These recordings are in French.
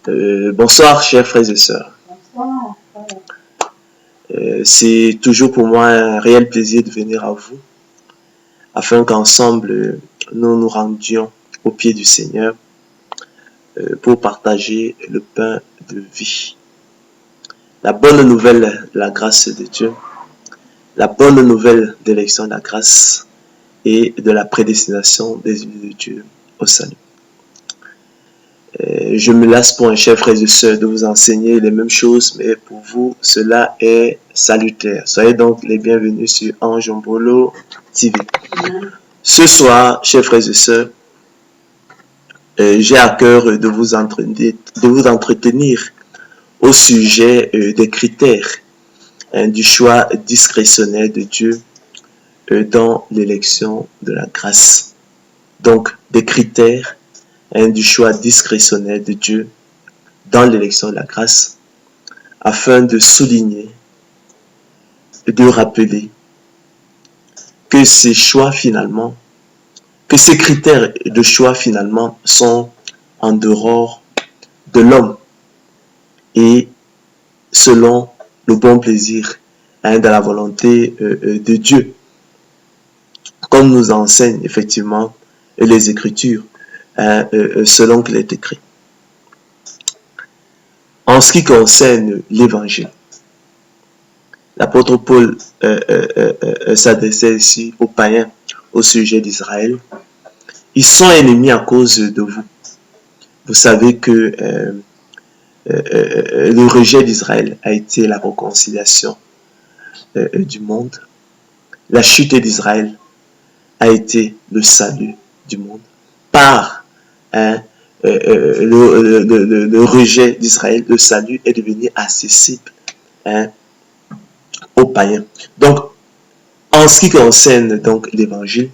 Bonsoir, chers frères et sœurs. Bonsoir. C'est toujours pour moi un réel plaisir de venir à vous, afin qu'ensemble, nous nous rendions au pied du Seigneur pour partager le pain de vie. La bonne nouvelle de la grâce de Dieu, la bonne nouvelle de l'élection de la grâce et de la prédestination des élus de Dieu au salut. Je me lasse pour un cher frère et sœur de vous enseigner les mêmes choses, mais pour vous, cela est salutaire. Soyez donc les bienvenus sur Anjombolo TV. Ce soir, chers frères et sœurs, j'ai à cœur de vous entretenir au sujet des critères du choix discrétionnaire de Dieu dans l'élection de la grâce. Donc, des critères du choix discrétionnaire de Dieu dans l'élection de la grâce, afin de souligner et de rappeler que ces choix finalement, que ces critères de choix finalement sont en dehors de l'homme et selon le bon plaisir de la volonté de Dieu, comme nous enseignent effectivement les Écritures, selon qu'il est écrit. En ce qui concerne l'Évangile, l'apôtre Paul s'adressait ici aux païens au sujet d'Israël. Ils sont ennemis à cause de vous. Vous savez que le rejet d'Israël a été la réconciliation du monde. La chute d'Israël a été le salut du monde. Par le rejet d'Israël, le salut est devenu accessible aux païens. Donc, en ce qui concerne donc l'évangile,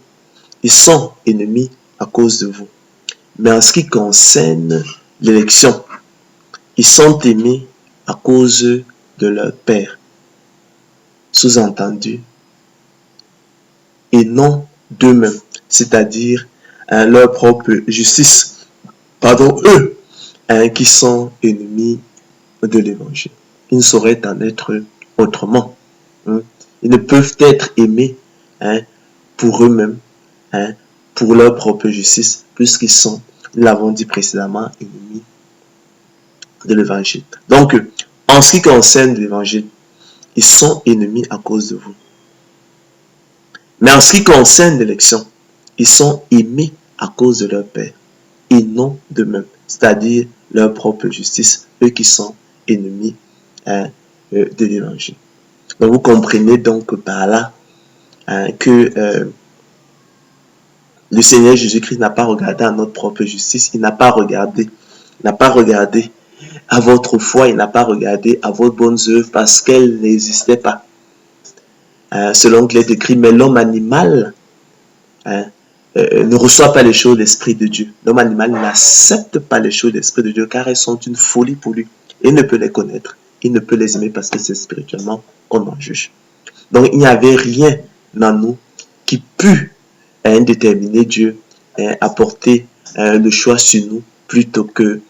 ils sont ennemis à cause de vous. Mais en ce qui concerne l'élection, ils sont aimés à cause de leur Père. Sous-entendu, et non d'eux-mêmes, c'est-à-dire leur propre justice. Pardon, eux, qui sont ennemis de l'évangile. Ils ne sauraient en être autrement. Ils ne peuvent être aimés pour eux-mêmes, pour leur propre justice, puisqu'ils sont, nous l'avons dit précédemment, ennemis de l'évangile. Donc, en ce qui concerne l'évangile, ils sont ennemis à cause de vous. Mais en ce qui concerne l'élection, ils sont aimés à cause de leur Père et non d'eux-mêmes, c'est-à-dire leur propre justice, eux qui sont ennemis de l'évangile. Donc vous comprenez donc par là que le Seigneur Jésus-Christ n'a pas regardé à notre propre justice, il n'a pas regardé à votre foi, il n'a pas regardé à votre bonne œuvre parce qu'elle n'existait pas. Selon qu'il est écrit, mais l'homme animal ne reçoit pas les choses de l'Esprit de Dieu. L'homme animal n'accepte pas les choses de l'Esprit de Dieu car elles sont une folie pour lui. Il ne peut les connaître, il ne peut les aimer parce que c'est spirituellement qu'on en juge. Donc il n'y avait rien en nous qui put déterminer Dieu à porter le choix sur nous plutôt que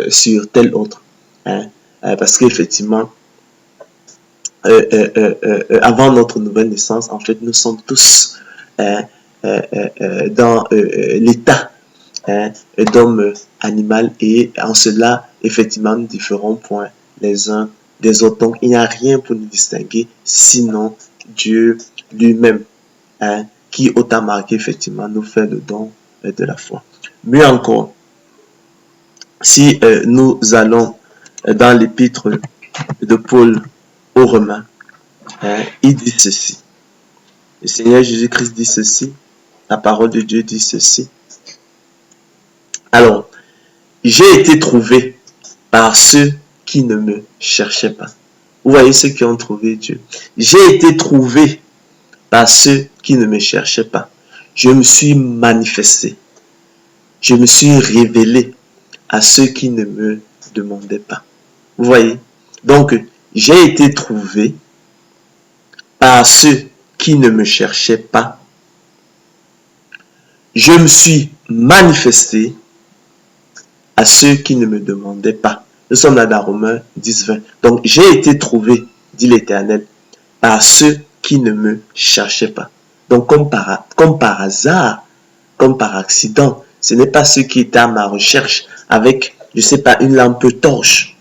sur tel autre. Parce qu'effectivement, avant notre nouvelle naissance, en fait, nous sommes tous dans l'état d'homme animal et en cela, effectivement, nous différons point les uns des autres. Donc, il n'y a rien pour nous distinguer, sinon Dieu lui-même, qui, autant marqué, effectivement, nous fait le don de la foi. Mieux encore, si nous allons dans l'épître de Paul aux Romains, il dit ceci. Le Seigneur Jésus-Christ dit ceci. La parole de Dieu dit ceci. Alors, j'ai été trouvé par ceux qui ne me cherchaient pas. Vous voyez ceux qui ont trouvé Dieu. J'ai été trouvé par ceux qui ne me cherchaient pas. Je me suis manifesté. Je me suis révélé à ceux qui ne me demandaient pas. Vous voyez? Donc, j'ai été trouvé par ceux qui ne me cherchaient pas. Je me suis manifesté à ceux qui ne me demandaient pas. Nous sommes là dans Romains 10, 20. Donc, j'ai été trouvé, dit l'Éternel, par ceux qui ne me cherchaient pas. Donc, comme par hasard, comme par accident, ce n'est pas ceux qui étaient à ma recherche avec, je sais pas, une lampe torche,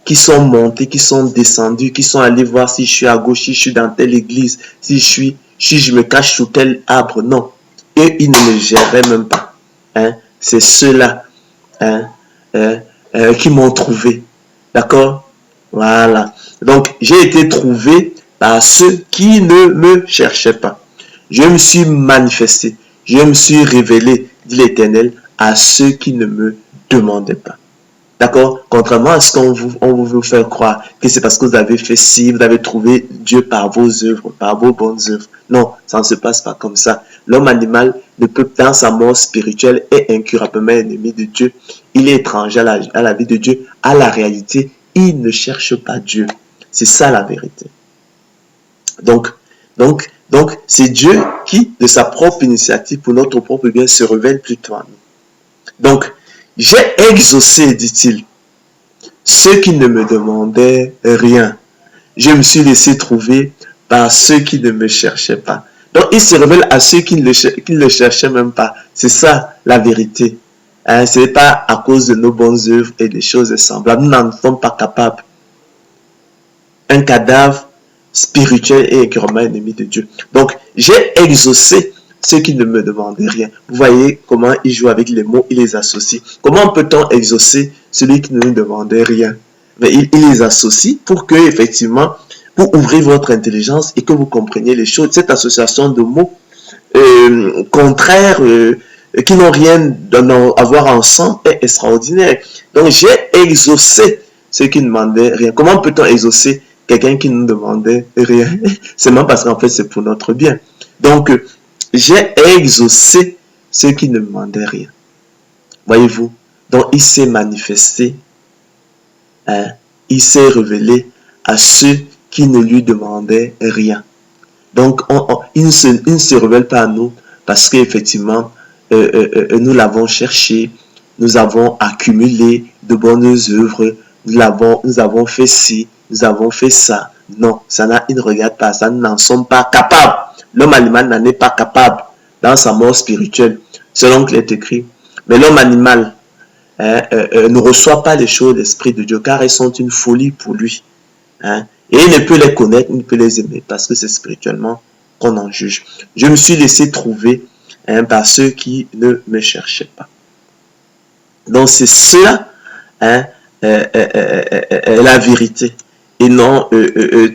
qui sont montés, qui sont descendus, qui sont allés voir si je suis à gauche, si je suis dans telle église, si je me cache sous tel arbre. Non. Et ils ne me géraient même pas. C'est ceux-là qui m'ont trouvé. D'accord? Voilà. Donc, j'ai été trouvé par ceux qui ne me cherchaient pas. Je me suis manifesté. Je me suis révélé, dit l'Éternel, à ceux qui ne me demandaient pas. D'accord? Contrairement à ce qu'on vous veut faire croire que c'est parce que vous avez fait ci, vous avez trouvé Dieu par vos œuvres, par vos bonnes œuvres. Non, ça ne se passe pas comme ça. L'homme animal ne peut, dans sa mort spirituelle, est incurablement ennemi de Dieu. Il est étranger à la vie de Dieu, à la réalité. Il ne cherche pas Dieu. C'est ça la vérité. Donc, c'est Dieu qui, de sa propre initiative, pour notre propre bien, se révèle plutôt à nous. Donc, j'ai exaucé, dit-il, ceux qui ne me demandaient rien. Je me suis laissé trouver par ceux qui ne me cherchaient pas. Donc, il se révèle à ceux qui ne le cherchaient même pas. C'est ça, la vérité. Ce n'est pas à cause de nos bonnes œuvres et des choses semblables. Nous n'en sommes pas capables. Un cadavre spirituel et incurablement ennemi de Dieu. Donc, j'ai exaucé ceux qui ne me demandaient rien. Vous voyez comment il joue avec les mots, il les associe. Comment peut-on exaucer celui qui ne nous demandait rien? Mais il les associe pour que, effectivement, pour ouvrir votre intelligence et que vous compreniez les choses. Cette association de mots contraires, qui n'ont rien à voir ensemble, est extraordinaire. Donc, j'ai exaucé ceux qui ne demandaient rien. Comment peut-on exaucer quelqu'un qui ne nous demandait rien? C'est même parce qu'en fait, c'est pour notre bien. Donc, j'ai exaucé ceux qui ne demandaient rien. Voyez-vous? Donc, il s'est manifesté, il s'est révélé à ceux qui ne lui demandaient rien. Donc, il ne se révèle pas à nous parce qu'effectivement, nous l'avons cherché, nous avons accumulé de bonnes œuvres, nous avons fait ci, nous avons fait ça. Non, il ne regarde pas ça, nous n'en sommes pas capables. L'homme animal n'en est pas capable dans sa mort spirituelle, selon qu'il est écrit. Mais l'homme animal ne reçoit pas les choses de l'Esprit de Dieu, car elles sont une folie pour lui. Et il ne peut les connaître, il ne peut les aimer, parce que c'est spirituellement qu'on en juge. Je me suis laissé trouver par ceux qui ne me cherchaient pas. Donc c'est cela la vérité, et non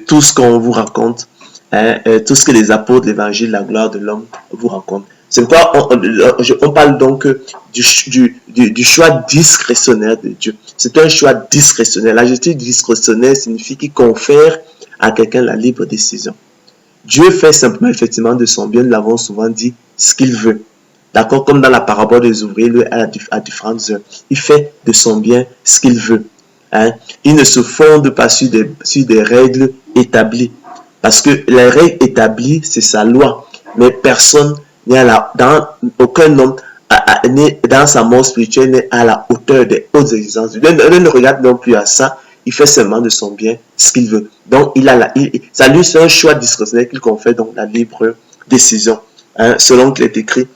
tout ce qu'on vous raconte, tout ce que les apôtres de l'évangile, la gloire de l'homme vous racontent. C'est pourquoi on parle donc du choix discrétionnaire de Dieu. C'est un choix discrétionnaire. La justice discrétionnaire signifie qu'il confère à quelqu'un la libre décision. Dieu fait simplement, effectivement, de son bien, nous l'avons souvent dit, ce qu'il veut. D'accord? Comme dans la parabole des ouvriers, lui, à différentes heures. Il fait de son bien ce qu'il veut. Il ne se fonde pas sur des règles établies. Parce que les règles établies, c'est sa loi. Mais personne n'est aucun homme dans sa mort spirituelle n'est à la hauteur des hautes exigences. Il ne regarde non plus à ça. Il fait seulement de son bien ce qu'il veut. Donc, ça lui, c'est un choix discrétionnaire qu'il confère donc la libre décision. Selon qu'il est écrit.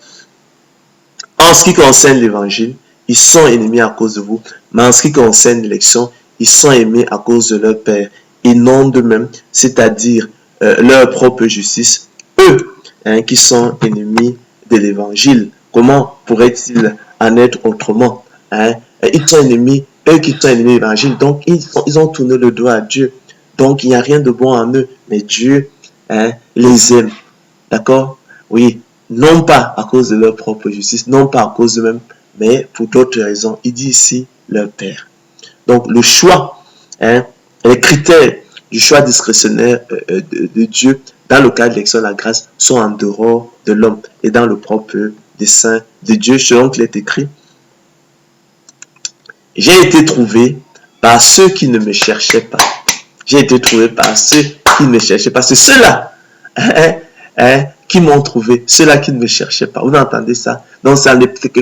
En ce qui concerne l'évangile, ils sont ennemis à cause de vous. Mais en ce qui concerne l'élection, ils sont aimés à cause de leur Père. Et non d'eux-mêmes, c'est-à-dire leur propre justice. Eux, qui sont ennemis de l'évangile. Comment pourrait-il en être autrement? Ils sont ennemis, eux qui sont ennemis de l'évangile. Donc, ils ont tourné le dos à Dieu. Donc, il n'y a rien de bon en eux. Mais Dieu les aime. D'accord? Oui. Non pas à cause de leur propre justice, non pas à cause d'eux-mêmes, mais pour d'autres raisons. Il dit ici leur Père. Donc, le choix, les critères du choix discrétionnaire de Dieu dans le cas de l'élection de la grâce sont en dehors de l'homme et dans le propre dessein de Dieu, selon qu'il est écrit. J'ai été trouvé par ceux qui ne me cherchaient pas. J'ai été trouvé par ceux qui ne me cherchaient pas. C'est ceux-là qui m'ont trouvé, ceux-là qui ne me cherchaient pas. Vous entendez ça? Donc,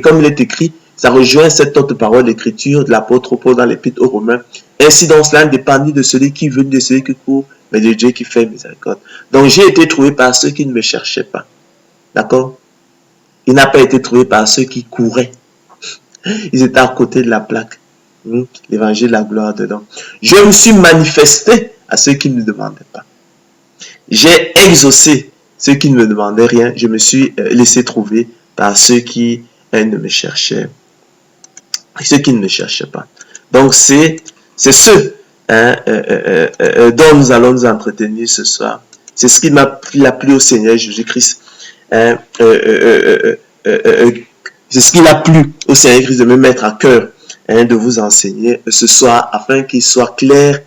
comme il est écrit, Ça rejoint cette autre parole d'écriture de l'apôtre Paul dans l'épître aux Romains. Ainsi donc cela ne dépendit de celui qui veut, de celui qui court, mais de Dieu qui fait miséricorde. Donc j'ai été trouvé par ceux qui ne me cherchaient pas. D'accord? Il n'a pas été trouvé par ceux qui couraient. Ils étaient à côté de la plaque. L'évangile de la gloire dedans. Je me suis manifesté à ceux qui ne me demandaient pas. J'ai exaucé ceux qui ne me demandaient rien. Je me suis laissé trouver par ceux qui ne me cherchaient. Ceux qui ne me cherchaient pas. Donc c'est ce dont nous allons nous entretenir ce soir. C'est ce qui m'a plu au Seigneur Jésus-Christ. C'est ce qu'il a plu au Seigneur Christ de me mettre à cœur de vous enseigner ce soir afin qu'il soit clair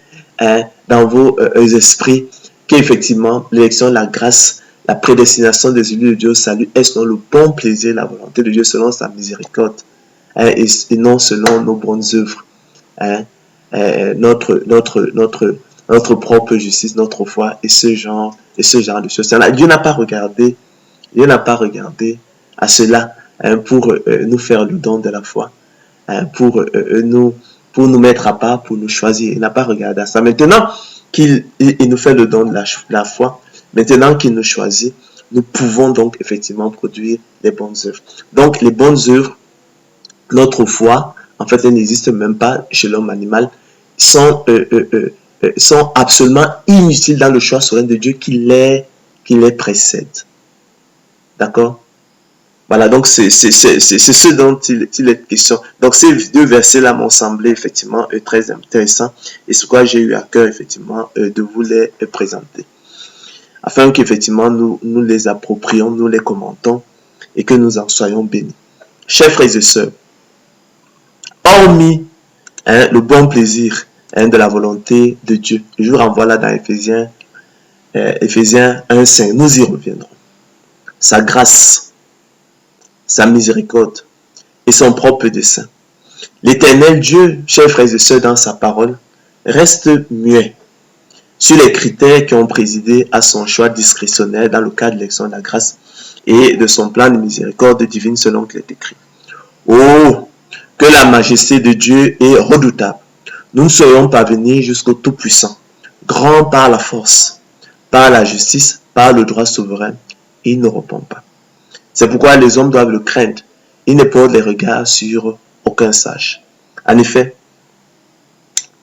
dans vos esprits qu'effectivement l'élection, la grâce, la prédestination des élus de Dieu au salut est selon le bon plaisir, la volonté de Dieu selon sa miséricorde et non selon nos bonnes œuvres, notre propre justice, notre foi et ce genre de choses. Dieu n'a pas regardé à cela pour nous faire le don de la foi, pour nous mettre à part, pour nous choisir. Il n'a pas regardé à ça. Maintenant qu'il nous fait le don de la foi, maintenant qu'il nous choisit, nous pouvons donc effectivement produire les bonnes œuvres. Donc les bonnes œuvres, notre foi, en fait, elle n'existe même pas chez l'homme animal, sont absolument inutiles dans le choix souverain de Dieu qui les précède. D'accord? Voilà, donc c'est ce dont il est question. Donc ces deux versets-là m'ont semblé effectivement très intéressants et c'est quoi j'ai eu à cœur effectivement de vous les présenter. Afin qu'effectivement nous les approprions, nous les commentons et que nous en soyons bénis. Chers frères et sœurs, hormis le bon plaisir de la volonté de Dieu, je vous renvoie là dans Éphésiens 1:5, nous y reviendrons. Sa grâce, sa miséricorde et son propre dessein. L'Éternel Dieu, chers frères et sœurs, dans sa parole, reste muet sur les critères qui ont présidé à son choix discrétionnaire dans le cadre de l'élection de la grâce et de son plan de miséricorde divine selon qu'il est écrit. Oh, que la majesté de Dieu est redoutable. Nous ne serions parvenus jusqu'au Tout-Puissant, grand par la force, par la justice, par le droit souverain. Il ne répond pas. C'est pourquoi les hommes doivent le craindre. Il ne porte les regards sur aucun sage. En effet,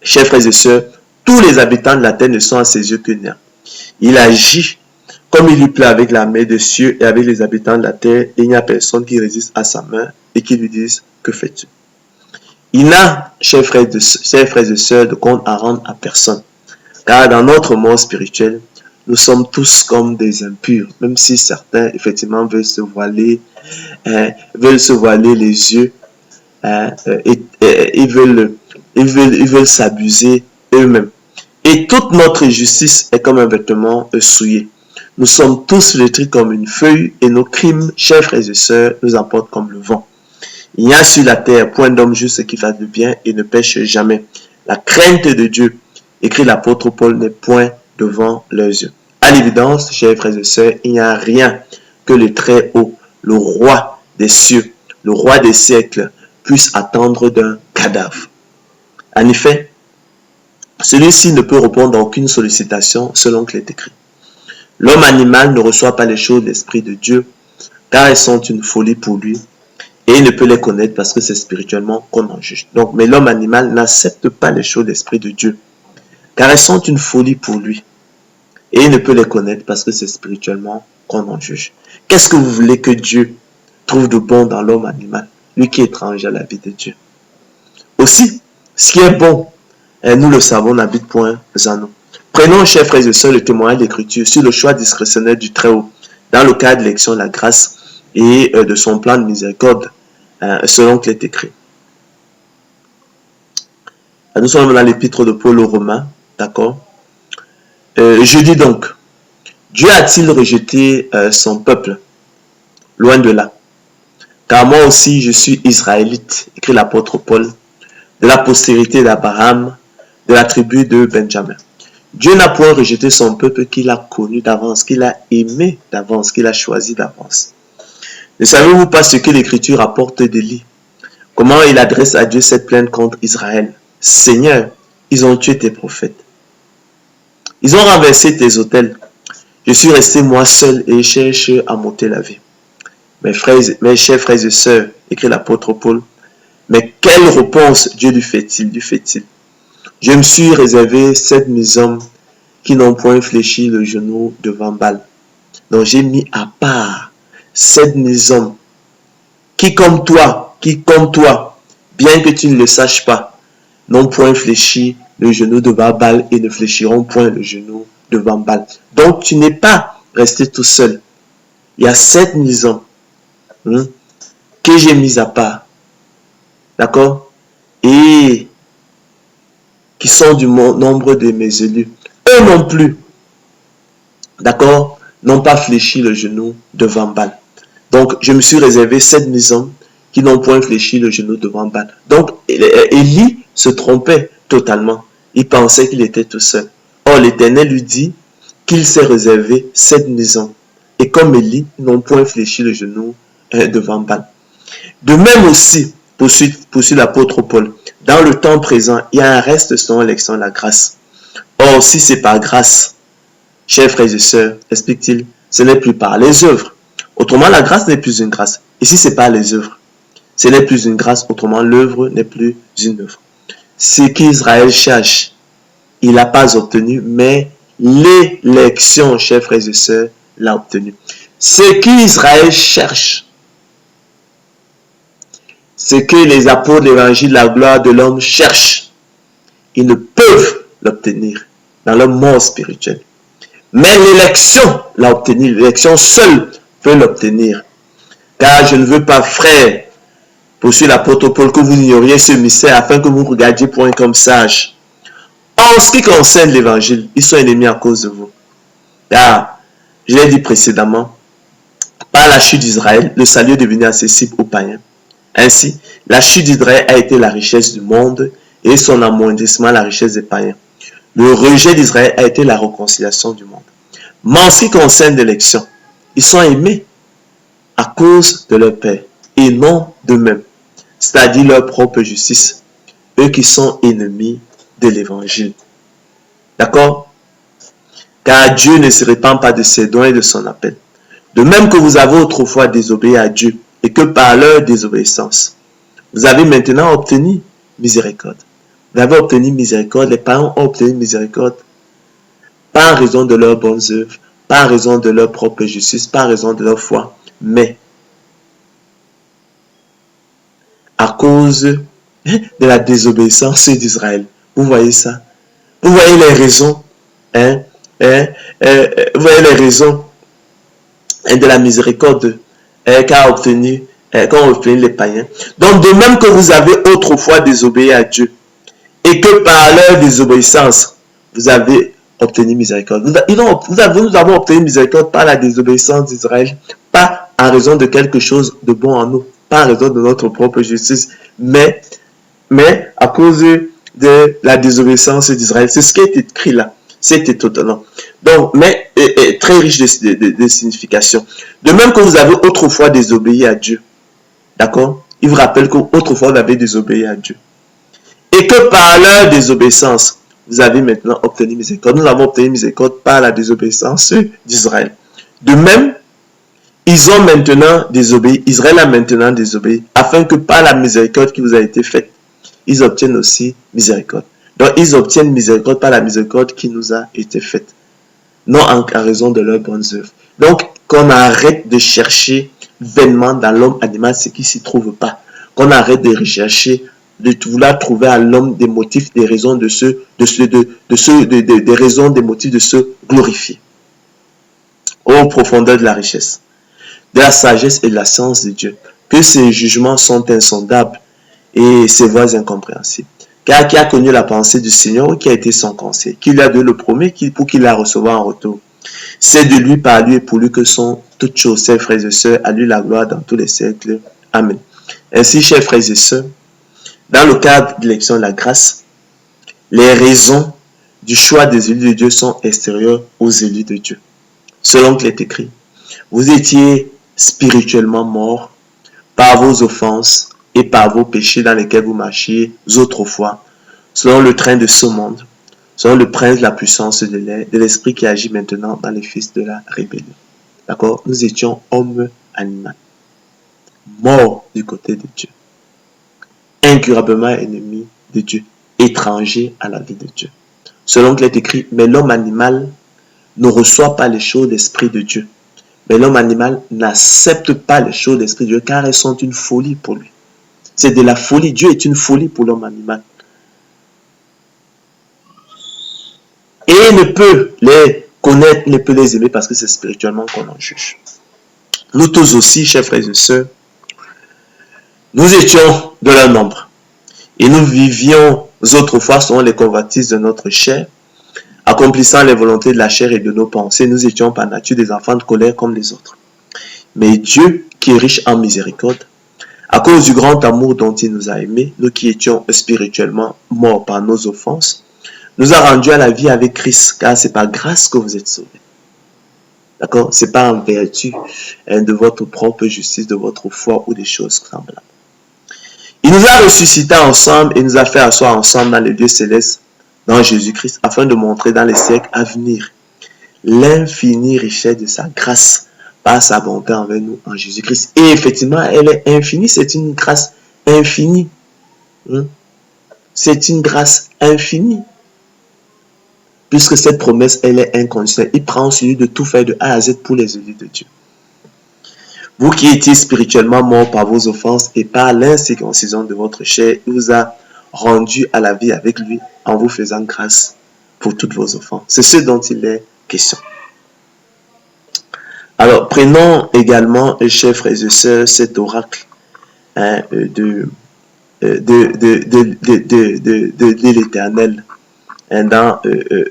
chers frères et sœurs, tous les habitants de la terre ne sont à ses yeux que néants. Il agit comme il lui plaît avec la main des cieux et avec les habitants de la terre, et il n'y a personne qui résiste à sa main et qui lui dise « Que fais-tu » Il n'a, chers frères et sœurs, de compte à rendre à personne. Car dans notre monde spirituel, nous sommes tous comme des impurs, même si certains, effectivement, veulent se voiler les yeux, ils veulent s'abuser eux-mêmes. Et toute notre justice est comme un vêtement souillé. Nous sommes tous flétris comme une feuille et nos crimes, chers frères et sœurs, nous emportent comme le vent. Il n'y a sur la terre point d'homme juste qui fasse le bien et ne pêche jamais. La crainte de Dieu, écrit l'apôtre Paul, n'est point devant leurs yeux. À l'évidence, chers frères et sœurs, il n'y a rien que le Très-Haut, le roi des cieux, le roi des siècles, puisse attendre d'un cadavre. En effet, celui-ci ne peut répondre à aucune sollicitation selon qu'il est écrit. L'homme animal ne reçoit pas les choses de l'Esprit de Dieu, car elles sont une folie pour lui, et il ne peut les connaître parce que c'est spirituellement qu'on en juge. Donc, mais l'homme animal n'accepte pas les choses de l'Esprit de Dieu, car elles sont une folie pour lui, et il ne peut les connaître parce que c'est spirituellement qu'on en juge. Qu'est-ce que vous voulez que Dieu trouve de bon dans l'homme animal, lui qui est étranger à la vie de Dieu? Aussi, ce qui est bon, nous le savons, n'habite point en nous. Prenons, chers frères et sœurs, le témoignage de l'Écriture sur le choix discrétionnaire du Très-Haut, dans le cadre de l'élection de la grâce et de son plan de miséricorde, selon qu'il est écrit. Nous sommes dans l'épître de Paul aux Romains, d'accord? Je dis donc, Dieu a-t-il rejeté son peuple? Loin de là. Car moi aussi je suis israélite, écrit l'apôtre Paul, de la postérité d'Abraham, de la tribu de Benjamin. Dieu n'a point rejeté son peuple qu'il a connu d'avance, qu'il a aimé d'avance, qu'il a choisi d'avance. Ne savez-vous pas ce que l'Écriture apporte d'Élie? Comment il adresse à Dieu cette plainte contre Israël? Seigneur, ils ont tué tes prophètes. Ils ont renversé tes autels. Je suis resté moi seul et cherche à m'ôter la vie. Mes chers frères et sœurs, écrit l'apôtre Paul, mais quelle réponse Dieu lui fait-il? Je me suis réservé 7000 hommes qui n'ont point fléchi le genou devant Baal. Donc j'ai mis à part 7000 hommes qui comme toi, bien que tu ne le saches pas, n'ont point fléchi le genou devant Baal et ne fléchiront point le genou devant Baal. Donc tu n'es pas resté tout seul. Il y a 7000 hommes que j'ai mis à part. D'accord? Et qui sont du nombre de mes élus. Eux non plus, d'accord, n'ont pas fléchi le genou devant Baal. Donc, je me suis réservé 7000 hommes qui n'ont point fléchi le genou devant Baal. Donc, Élie se trompait totalement. Il pensait qu'il était tout seul. Or, l'Éternel lui dit qu'il s'est réservé 7000 hommes. Et comme Élie, ils n'ont point fléchi le genou devant Baal. De même aussi, poursuit l'apôtre Paul, dans le temps présent, il y a un reste selon l'élection de la grâce. Or, si c'est par grâce, chers frères et sœurs, explique-t-il, ce n'est plus par les œuvres. Autrement, la grâce n'est plus une grâce. Et si c'est par les œuvres, ce n'est plus une grâce. Autrement, l'œuvre n'est plus une œuvre. Ce qu'Israël cherche, il n'a pas obtenu, mais l'élection, chers frères et sœurs, l'a obtenu. Ce qu'Israël cherche, ce que les apôtres de l'évangile de la gloire de l'homme cherchent, ils ne peuvent l'obtenir dans leur mort spirituelle. Mais l'élection l'a obtenu. L'élection seule peut l'obtenir. Car je ne veux pas, frère, poursuit l'apôtre Paul, que vous ignoriez ce mystère afin que vous regardiez pour un comme sage. En ce qui concerne l'évangile, ils sont ennemis à cause de vous. Car, je l'ai dit précédemment, par la chute d'Israël, le salut est devenu accessible aux païens. Ainsi, la chute d'Israël a été la richesse du monde et son amoindrissement la richesse des païens. Le rejet d'Israël a été la réconciliation du monde. Mais en ce qui concerne l'élection, ils sont aimés à cause de leur Père et non d'eux-mêmes, c'est-à-dire leur propre justice, eux qui sont ennemis de l'évangile. D'accord? Car Dieu ne se répand pas de ses dons et de son appel. De même que vous avez autrefois désobéi à Dieu et que par leur désobéissance, vous avez maintenant obtenu miséricorde. Vous avez obtenu miséricorde, les parents ont obtenu miséricorde, pas en raison de leurs bonnes œuvres, pas en raison de leur propre justice, pas en raison de leur foi, mais à cause de la désobéissance d'Israël. Vous voyez ça? Vous voyez les raisons, vous voyez les raisons de la miséricorde qu'ont obtenu les païens. Donc, de même que vous avez autrefois désobéi à Dieu, et que par leur désobéissance, vous avez obtenu miséricorde. Nous avons obtenu miséricorde par la désobéissance d'Israël, pas en raison de quelque chose de bon en nous, pas en raison de notre propre justice, mais à cause de la désobéissance d'Israël. C'est ce qui est écrit là. C'est étonnant. Donc, mais très riche de signification. De même que vous avez autrefois désobéi à Dieu. D'accord? Il vous rappelle qu'autrefois vous avez désobéi à Dieu. Et que par leur désobéissance, vous avez maintenant obtenu miséricorde. Nous avons obtenu miséricorde par la désobéissance d'Israël. De même, ils ont maintenant désobéi, Israël a maintenant désobéi, afin que par la miséricorde qui vous a été faite, ils obtiennent aussi miséricorde. Donc, ils obtiennent miséricorde par la miséricorde qui nous a été faite, non en raison de leurs bonnes œuvres. Donc, qu'on arrête de chercher vainement dans l'homme animal ce qui ne s'y trouve pas. Qu'on arrête de rechercher, de vouloir trouver à l'homme des motifs, des raisons des raisons, des motifs de se glorifier. Ô profondeur de la richesse, de la sagesse et de la science de Dieu, que ses jugements sont insondables et ses voies incompréhensibles. Car qui a connu la pensée du Seigneur ou qui a été son conseil, qui lui a donné le premier pour qu'il la reçoive en retour. C'est de lui, par lui et pour lui que sont toutes choses, chers frères et sœurs, à lui la gloire dans tous les siècles. Amen. Ainsi, chers frères et sœurs, dans le cadre de l'élection de la grâce, les raisons du choix des élus de Dieu sont extérieures aux élus de Dieu. Selon qu'il est écrit, vous étiez spirituellement morts par vos offenses, et par vos péchés dans lesquels vous marchiez autrefois, selon le train de ce monde, selon le prince de la puissance de l'air, de l'esprit qui agit maintenant dans les fils de la rébellion. D'accord? Nous étions hommes animaux, morts du côté de Dieu, incurablement ennemis de Dieu, étrangers à la vie de Dieu. Selon qu'il est écrit, mais l'homme animal ne reçoit pas les choses d'esprit de Dieu. Mais l'homme animal n'accepte pas les choses d'esprit de Dieu car elles sont une folie pour lui. C'est de la folie. Dieu est une folie pour l'homme animal. Et il ne peut les connaître, il ne peut les aimer parce que c'est spirituellement qu'on en juge. Nous tous aussi, chers frères et sœurs, nous étions de leur nombre. Et nous vivions autrefois selon les convoitises de notre chair, accomplissant les volontés de la chair et de nos pensées. Nous étions par nature des enfants de colère comme les autres. Mais Dieu, qui est riche en miséricorde, à cause du grand amour dont il nous a aimés, nous qui étions spirituellement morts par nos offenses, nous a rendus à la vie avec Christ, car c'est par grâce que vous êtes sauvés. D'accord? C'est pas en vertu de votre propre justice, de votre foi ou des choses semblables. Il nous a ressuscités ensemble et nous a fait asseoir ensemble dans les lieux célestes, dans Jésus-Christ, afin de montrer dans les siècles à venir l'infinie richesse de sa grâce par sa bonté envers nous en Jésus-Christ. Et effectivement, elle est infinie, c'est une grâce infinie. C'est une grâce infinie. Puisque cette promesse, elle est inconditionnelle. Il prend celui de tout faire de A à Z pour les élus de Dieu. Vous qui étiez spirituellement morts par vos offenses et par l'incirconcision de votre chair, il vous a rendu à la vie avec lui en vous faisant grâce pour toutes vos offenses. C'est ce dont il est question. Alors, prenons également, chers frères et sœurs, cet oracle de l'Éternel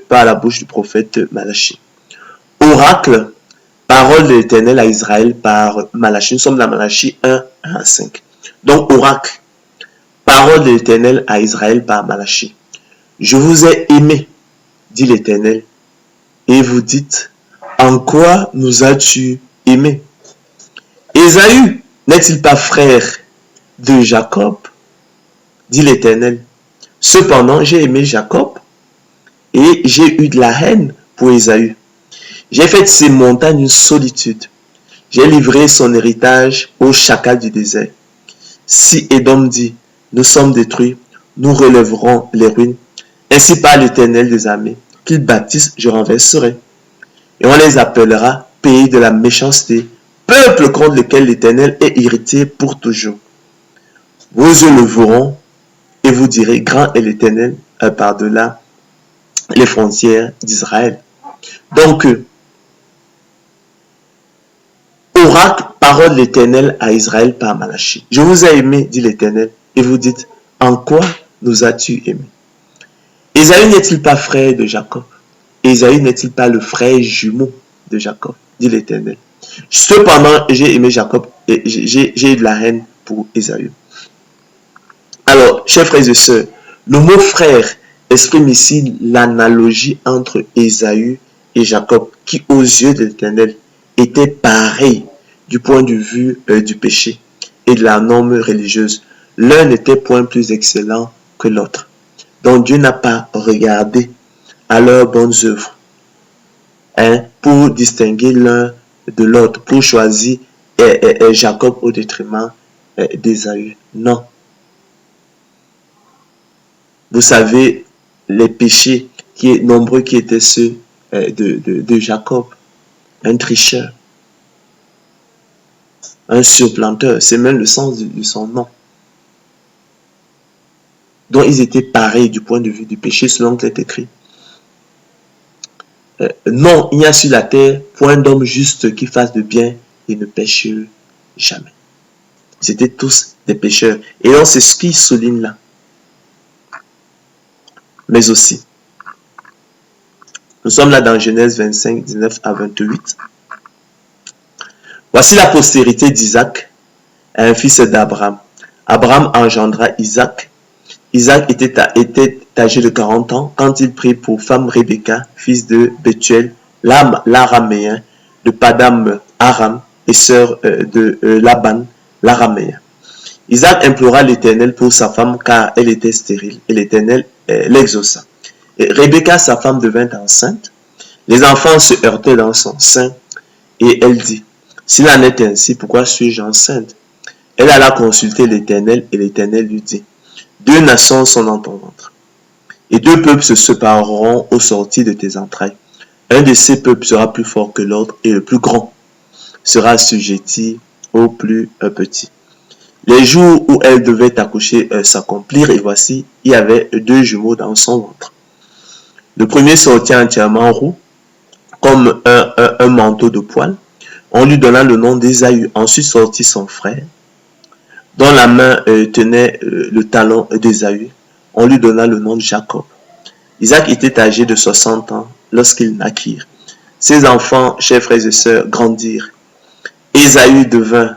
par la bouche du prophète Malachie. Oracle, parole de l'Éternel à Israël par Malachie. Nous sommes dans Malachie 1 à 5. Donc, oracle, parole de l'Éternel à Israël par Malachie. Je vous ai aimé, dit l'Éternel, et vous dites, en quoi nous as-tu aimé? Ésaü n'est-il pas frère de Jacob? Dit l'Éternel. Cependant, j'ai aimé Jacob et j'ai eu de la haine pour Ésaü. J'ai fait de ces montagnes une solitude. J'ai livré son héritage aux chacals du désert. Si Édom dit, nous sommes détruits, nous relèverons les ruines. Ainsi par l'Éternel des armées, qu'ils bâtissent, je renverserai. Et on les appellera pays de la méchanceté, peuple contre lequel l'Éternel est irrité pour toujours. Vos yeux le verront et vous direz, grand est l'Éternel par-delà les frontières d'Israël. Donc, oracle, parole de l'Éternel à Israël par Malachie. Je vous ai aimé, dit l'Éternel, et vous dites, en quoi nous as-tu aimé? Ésaü n'est-il pas frère de Jacob? Ésaü n'est-il pas le frère jumeau de Jacob? Dit l'Éternel. Cependant, j'ai aimé Jacob et j'ai eu de la haine pour Ésaü. Alors, chers frères et sœurs, le mot frère exprime ici l'analogie entre Ésaü et Jacob, qui aux yeux de l'Éternel étaient pareils du point de vue du péché et de la norme religieuse. L'un n'était point plus excellent que l'autre. Donc Dieu n'a pas regardé à leurs bonnes œuvres pour distinguer l'un de l'autre, pour choisir Jacob au détriment d'Ésaü. Non. Vous savez, les péchés nombreux qui étaient ceux de Jacob, un tricheur, un surplanteur, c'est même le sens de son nom. Donc ils étaient pareils du point de vue du péché selon qu'il est écrit. Non, il n'y a sur la terre point d'homme juste qui fasse de bien et ne pêche jamais. C'était tous des pécheurs. Et donc c'est ce qu'il souligne là. Mais aussi, nous sommes là dans Genèse 25, 19 à 28. Voici la postérité d'Isaac, un fils d'Abraham. Abraham engendra Isaac. Isaac était âgé de 40 ans quand il prit pour femme Rebecca, fils de Bethuel, l'araméen, de Padam Aram et sœur de Laban, l'araméen. Isaac implora l'Éternel pour sa femme car elle était stérile et l'Éternel l'exauça. Rebecca, sa femme, devint enceinte. Les enfants se heurtaient dans son sein et elle dit, s'il en est ainsi, pourquoi suis-je enceinte? Elle alla consulter l'Éternel et l'Éternel lui dit, deux nations sont dans ton ventre et deux peuples se sépareront au sortir de tes entrailles. Un de ces peuples sera plus fort que l'autre et le plus grand sera assujetti au plus petit. Les jours où elle devait accoucher s'accomplirent et voici, il y avait deux jumeaux dans son ventre. Le premier sortit entièrement roux, comme un manteau de poil. On lui donna le nom d'Ésaü. Ensuite sortit son frère, dont la main tenait le talon d'Ésaü. On lui donna le nom de Jacob. Isaac était âgé de 60 ans lorsqu'ils naquirent. Ses enfants, chers frères et sœurs, grandirent. Ésaü devint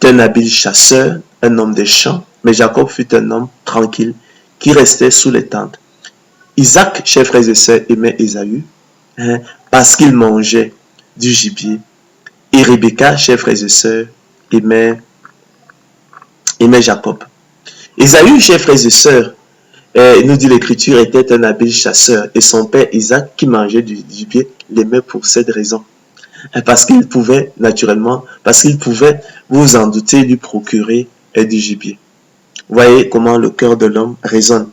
un habile chasseur, un homme des champs, mais Jacob fut un homme tranquille qui restait sous les tentes. Isaac, chers frères et sœurs, aimait Ésaü parce qu'il mangeait du gibier. Et Rebecca, chers frères et sœurs, aimait Jacob. Ésaü, chers frères et sœurs, nous dit l'Écriture, était un habile chasseur et son père Isaac, qui mangeait du gibier, l'aimait pour cette raison. Parce qu'il pouvait, naturellement, vous vous en doutez, lui procurer du gibier. Voyez comment le cœur de l'homme résonne.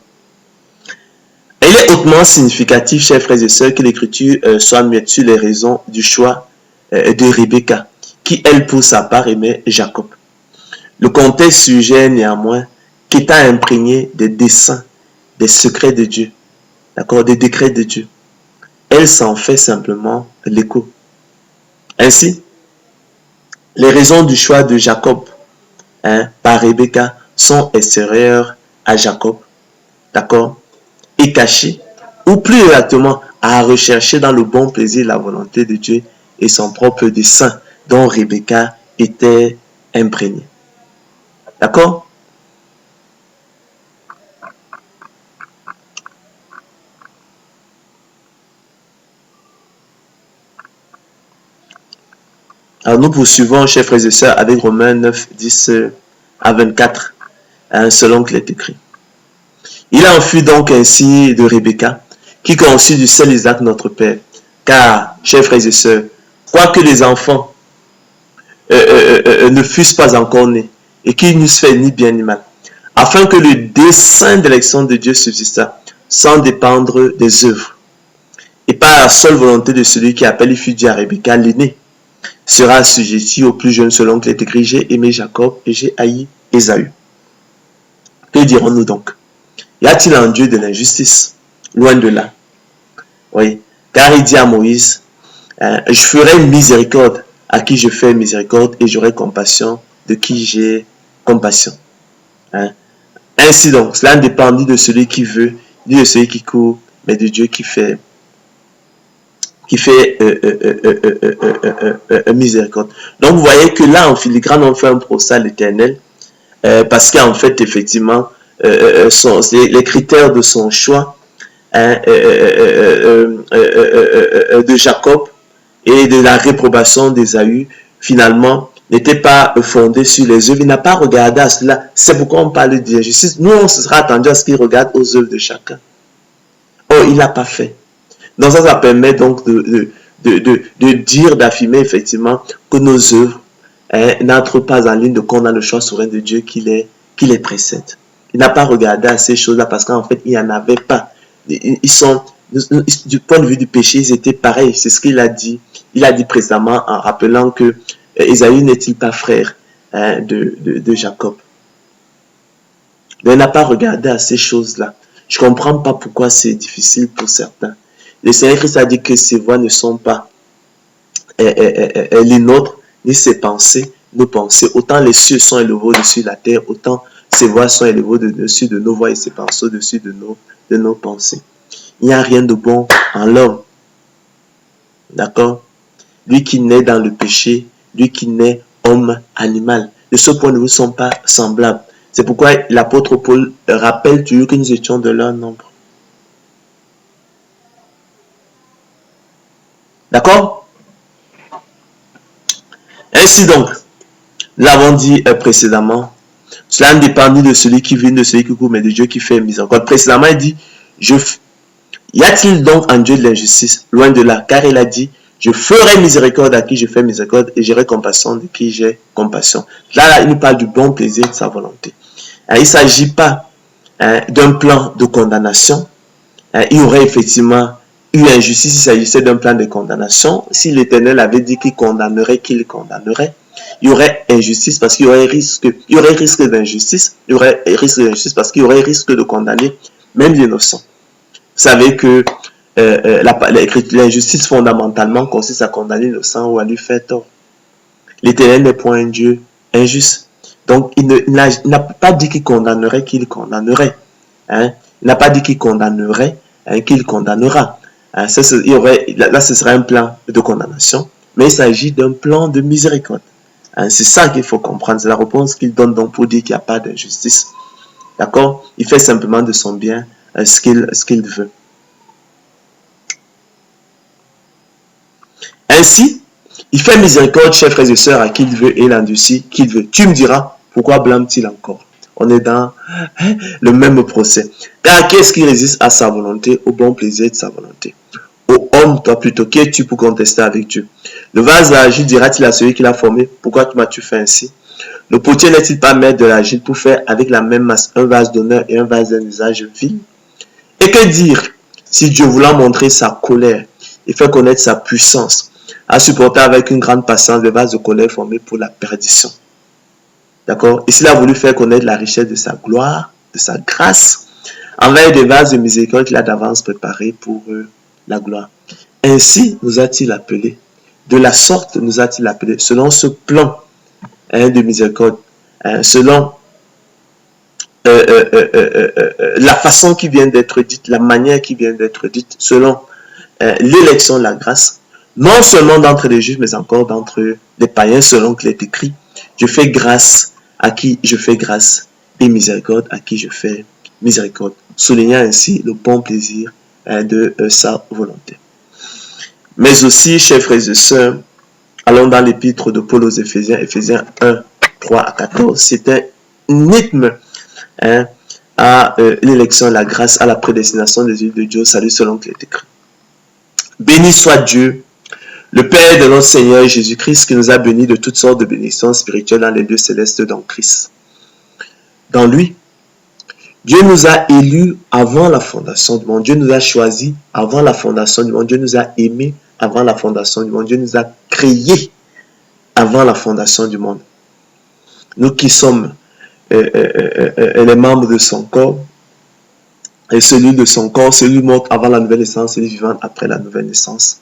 Il est hautement significatif, chers frères et sœurs, que l'Écriture soit muette sur les raisons du choix de Rebecca, qui, elle, pour sa part, aimait Jacob. Le contexte suggère néanmoins qu'étant imprégné des desseins, des secrets de Dieu, d'accord, des décrets de Dieu, elle s'en fait simplement l'écho. Ainsi, les raisons du choix de Jacob par Rebecca sont extérieures à Jacob, d'accord, et cachées, ou plus exactement à rechercher dans le bon plaisir la volonté de Dieu et son propre dessein dont Rebecca était imprégnée. D'accord? Alors nous poursuivons, chers frères et sœurs, avec Romains 9, 10 à 24, selon qu'il est écrit. Il en fut donc ainsi de Rebecca, qui conçut du seul Isaac notre père. Car, chers frères et sœurs, quoique les enfants ne fussent pas encore nés, et qu'ils n'eussent fait ni bien ni mal, afin que le dessein d'élection de Dieu subsistât, sans dépendre des œuvres. Et par la seule volonté de celui qui appelle, il fut dit à Rebecca, l'aîné sera assujetti au plus jeune selon qu'il est écrit, j'ai aimé Jacob et j'ai haï Ésaü. Que dirons-nous donc? Y a-t-il en Dieu de l'injustice? Loin de là. Oui. Car il dit à Moïse, je ferai miséricorde à qui je fais miséricorde et j'aurai compassion de qui j'ai compassion. Ainsi donc, cela ne dépend ni de celui qui veut, ni de celui qui court, mais de Dieu qui fait miséricorde. Donc vous voyez que là, en filigrane, on fait un procès à l'Éternel, parce qu'en fait, effectivement, les critères de son choix de Jacob et de la réprobation d'Ésaü, finalement, n'était pas fondé sur les œuvres. Il n'a pas regardé à cela. C'est pourquoi on parle d'injustice. Nous, on se sera attendu à ce qu'il regarde aux œuvres de chacun. Oh, il n'a pas fait. Donc ça permet donc de dire, d'affirmer effectivement que nos œuvres n'entrent pas en ligne de compte dans le choix souverain de Dieu qui les précède. Il n'a pas regardé à ces choses-là parce qu'en fait, il n'y en avait pas. Ils sont, du point de vue du péché, ils étaient pareils. C'est ce qu'il a dit. Il a dit précédemment en rappelant que Ésaü n'est-il pas frère de Jacob. Donc, il n'a pas regardé à ces choses-là. Je ne comprends pas pourquoi c'est difficile pour certains. Le Seigneur Christ a dit que ses voies ne sont pas les nôtres, ni ses pensées, nos pensées. Autant les cieux sont élevés au-dessus de la terre, autant ses voies sont élevées au-dessus de nos voies et ses pensées au-dessus de nos pensées. Il n'y a rien de bon en l'homme. D'accord? Lui qui naît dans le péché, lui qui naît homme, animal. De ce point de vue, ne sont pas semblables. C'est pourquoi l'apôtre Paul rappelle toujours que nous étions de leur nombre. D'accord? Ainsi donc, nous l'avons dit précédemment, Cela ne dépend ni de celui qui vit, ni de celui qui court, mais de Dieu qui fait miséricorde. Précisément, il dit, y a-t-il donc en Dieu de l'injustice? Loin de là, car il a dit, je ferai miséricorde à qui je fais miséricorde et j'aurai compassion de qui j'ai compassion. Là, il nous parle du bon plaisir de sa volonté. Il ne s'agit pas d'un plan de condamnation. Il y aurait effectivement eu injustice, il s'agissait d'un plan de condamnation. Si l'Éternel avait dit qu'il condamnerait, il y aurait injustice parce qu'il y aurait risque d'injustice. Il y aurait risque d'injustice parce qu'il y aurait risque de condamner même l'innocent. Vous savez que l'injustice fondamentalement consiste à condamner l'innocent ou à lui faire tort. L'Éternel n'est point un Dieu injuste. Donc, il n'a pas dit qu'il condamnerait, Hein? Il n'a pas dit qu'il condamnerait, qu'il condamnera. Là, ce serait un plan de condamnation, mais il s'agit d'un plan de miséricorde. C'est ça qu'il faut comprendre. C'est la réponse qu'il donne donc pour dire qu'il n'y a pas d'injustice. D'accord? Il fait simplement de son bien ce qu'il veut. Ainsi, il fait miséricorde, chers frères et sœurs, à qui il veut et il endurcit qui il veut. Tu me diras, pourquoi blâme-t-il encore? On est dans le même procès. Car qui est-ce qui résiste à sa volonté, au bon plaisir de sa volonté? Ô homme, toi plutôt, qui es-tu pour contester avec Dieu? Le vase d'argile dira-t-il à celui qui l'a formé, pourquoi m'as-tu fait ainsi? Le potier n'est-il pas maître de l'argile pour faire avec la même masse un vase d'honneur et un vase d'un usage vil? Et que dire si Dieu, voulant montrer sa colère et faire connaître sa puissance, a supporté avec une grande patience le vase de colère formé pour la perdition? D'accord? Et s'il a voulu faire connaître la richesse de sa gloire, de sa grâce, envers des vases de miséricorde qu'il a d'avance préparés pour la gloire. Ainsi nous a-t-il appelés, de la sorte nous a-t-il appelés, selon ce plan de miséricorde, selon la façon qui vient d'être dite, la manière qui vient d'être dite, selon l'élection de la grâce, non seulement d'entre les juifs, mais encore d'entre les païens, selon qu'il est écrit, je fais grâce à qui je fais grâce, et miséricorde à qui je fais miséricorde, soulignant ainsi le bon plaisir de sa volonté. Mais aussi, chers frères et sœurs, allons dans l'épître de Paul aux Éphésiens, Éphésiens 1, 3 à 14, c'est un rythme à l'élection, la grâce, à la prédestination des yeux de Dieu, salut selon qu'il est écrit. Béni soit Dieu, le Père de notre Seigneur Jésus-Christ, qui nous a bénis de toutes sortes de bénédictions spirituelles dans les lieux célestes dans Christ. Dans lui, Dieu nous a élus avant la fondation du monde. Dieu nous a choisis avant la fondation du monde. Dieu nous a aimés avant la fondation du monde. Dieu nous a créés avant la fondation du monde. Nous qui sommes les membres de son corps, et celui de son corps, celui mort avant la nouvelle naissance, celui vivant après la nouvelle naissance.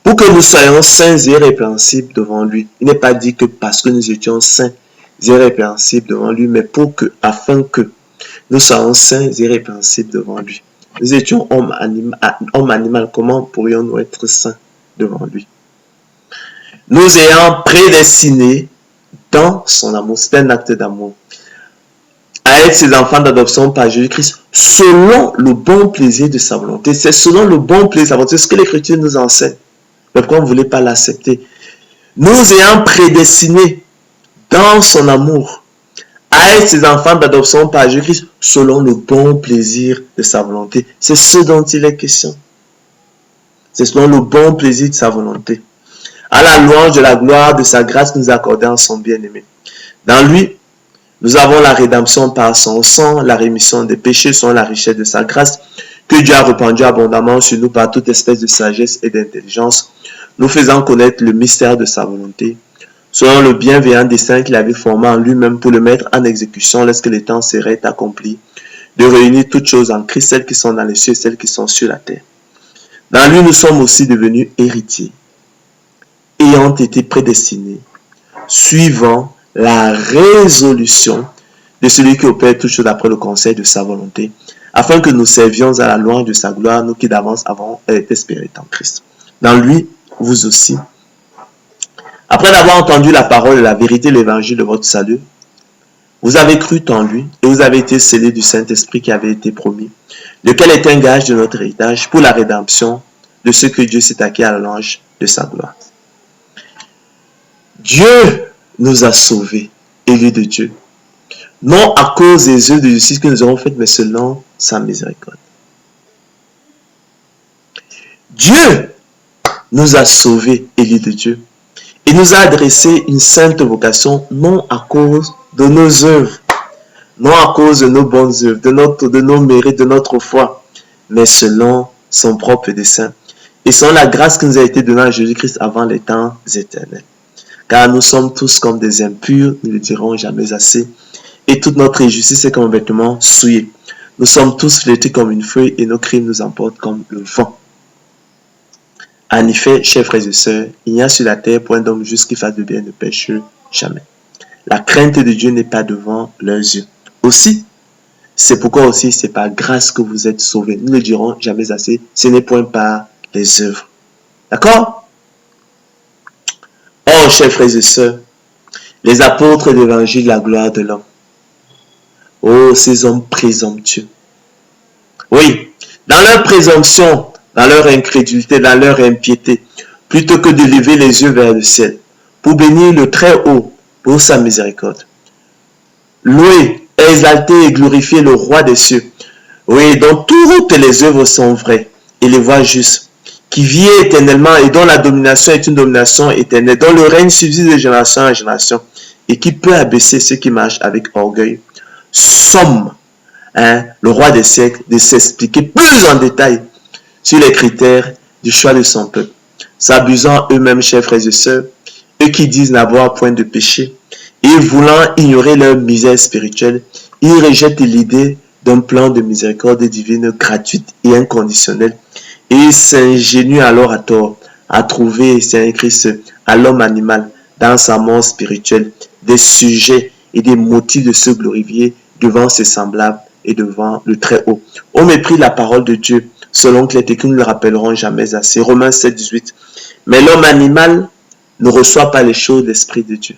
Pour que nous soyons saints et irrépréhensibles devant lui. Il n'est pas dit que parce que nous étions saints et irrépréhensibles devant lui, mais afin que nous soyons saints et irrépréhensibles devant lui. Nous étions homme animal, comment pourrions-nous être saints devant lui? Nous ayant prédestinés dans son amour, c'est un acte d'amour, à être ses enfants d'adoption par Jésus-Christ, selon le bon plaisir de sa volonté. C'est selon le bon plaisir de sa volonté, c'est ce que l'Écriture nous enseigne. Mais pourquoi vous ne voulez pas l'accepter? Nous ayant prédestinés dans son amour, à être ses enfants d'adoption par Jésus-Christ, selon le bon plaisir de sa volonté. C'est ce dont il est question. C'est selon le bon plaisir de sa volonté. À la louange de la gloire de sa grâce nous accordée en son bien-aimé. Dans lui, nous avons la rédemption par son sang, la rémission des péchés selon la richesse de sa grâce, que Dieu a répandu abondamment sur nous par toute espèce de sagesse et d'intelligence, nous faisant connaître le mystère de sa volonté, selon le bienveillant dessein qu'il avait formé en lui-même pour le mettre en exécution lorsque les temps seraient accomplis, de réunir toutes choses en Christ, celles qui sont dans les cieux et celles qui sont sur la terre. Dans lui, nous sommes aussi devenus héritiers, ayant été prédestinés, suivant la résolution de celui qui opère toutes choses après le conseil de sa volonté, afin que nous servions à la louange de sa gloire, nous qui d'avance avons espéré en Christ. Dans lui, vous aussi, après d'avoir entendu la parole et la vérité, l'évangile de votre salut, vous avez cru en lui et vous avez été scellés du Saint-Esprit qui avait été promis, lequel est un gage de notre héritage pour la rédemption de ce que Dieu s'est acquis à la louange de sa gloire. Dieu nous a sauvés, élus de Dieu, Non à cause des œuvres de justice que nous avons faites, mais selon sa miséricorde. Dieu nous a sauvés, élus de Dieu. Il nous a adressé une sainte vocation, non à cause de nos œuvres, non à cause de nos bonnes œuvres, de nos mérites, de notre foi, mais selon son propre dessein. Et selon la grâce qui nous a été donnée à Jésus-Christ avant les temps éternels. Car nous sommes tous comme des impurs, nous ne le dirons jamais assez, et toute notre injustice est comme un vêtement souillé. Nous sommes tous flétris comme une feuille, et nos crimes nous emportent comme le vent. En effet, chers frères et sœurs, il n'y a sur la terre point d'homme juste qui fasse de bien ne pêche jamais. La crainte de Dieu n'est pas devant leurs yeux. Aussi, c'est pourquoi aussi c'est par grâce que vous êtes sauvés. Nous ne le dirons jamais assez, ce n'est point par les œuvres. D'accord? Oh, chers frères et sœurs, les apôtres de l'évangile, la gloire de l'homme. Oh, ces hommes présomptueux. Oui, dans leur présomption, dans leur incrédulité, dans leur impiété, plutôt que de lever les yeux vers le ciel, pour bénir le Très-Haut pour sa miséricorde. Louer, exalter et glorifier le Roi des cieux. Oui, dont toutes les œuvres sont vraies et les voies justes, qui vit éternellement et dont la domination est une domination éternelle, dont le règne subsiste de génération en génération et qui peut abaisser ceux qui marchent avec orgueil. Somme, le Roi des siècles, de s'expliquer plus en détail sur les critères du choix de son peuple, s'abusant eux-mêmes, chers frères et sœurs, eux qui disent n'avoir point de péché, et voulant ignorer leur misère spirituelle, ils rejettent l'idée d'un plan de miséricorde divine gratuite et inconditionnelle, et ils s'ingénuent alors à tort à trouver, c'est écrit à l'homme animal, dans sa mort spirituelle, des sujets et des motifs de se glorifier devant ses semblables et devant le Très-Haut. Au mépris de la parole de Dieu, selon que les écrits ne le rappelleront jamais assez. Romains 7, 18. Mais l'homme animal ne reçoit pas les choses de l'Esprit de Dieu.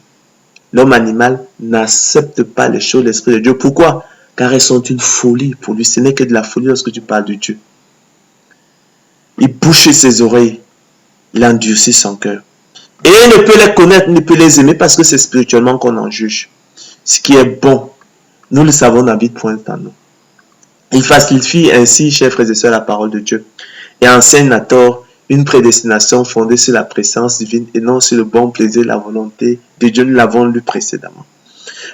L'homme animal n'accepte pas les choses de l'Esprit de Dieu. Pourquoi? Car elles sont une folie pour lui. Ce n'est que de la folie lorsque tu parles de Dieu. Il bouche ses oreilles. Il endurcit son cœur. Et il ne peut les connaître, ne peut les aimer parce que c'est spirituellement qu'on en juge. Ce qui est bon, nous le savons, n'habite point en nous. Il facilite ainsi, chers frères et sœurs, la parole de Dieu et enseigne à tort une prédestination fondée sur la présence divine et non sur le bon plaisir et la volonté de Dieu. Nous l'avons lu précédemment.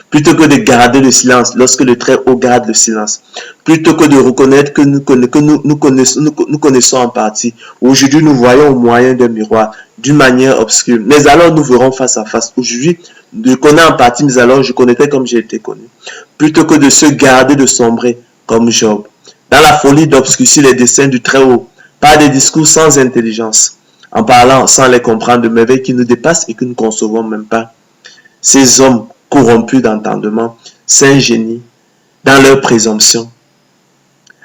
Plutôt que de garder le silence, lorsque le Très-Haut garde le silence, plutôt que de reconnaître que nous connaissons en partie, aujourd'hui nous voyons au moyen d'un miroir, d'une manière obscure, mais alors nous verrons face à face. Aujourd'hui, je connais en partie, mais alors je connaîtais comme j'ai été connu. Plutôt que de se garder de sombrer, comme Job, dans la folie d'obscurcir les desseins du Très-Haut, par des discours sans intelligence, en parlant sans les comprendre de merveilles qui nous dépassent et que nous ne concevons même pas. Ces hommes corrompus d'entendement s'ingénient dans leur présomption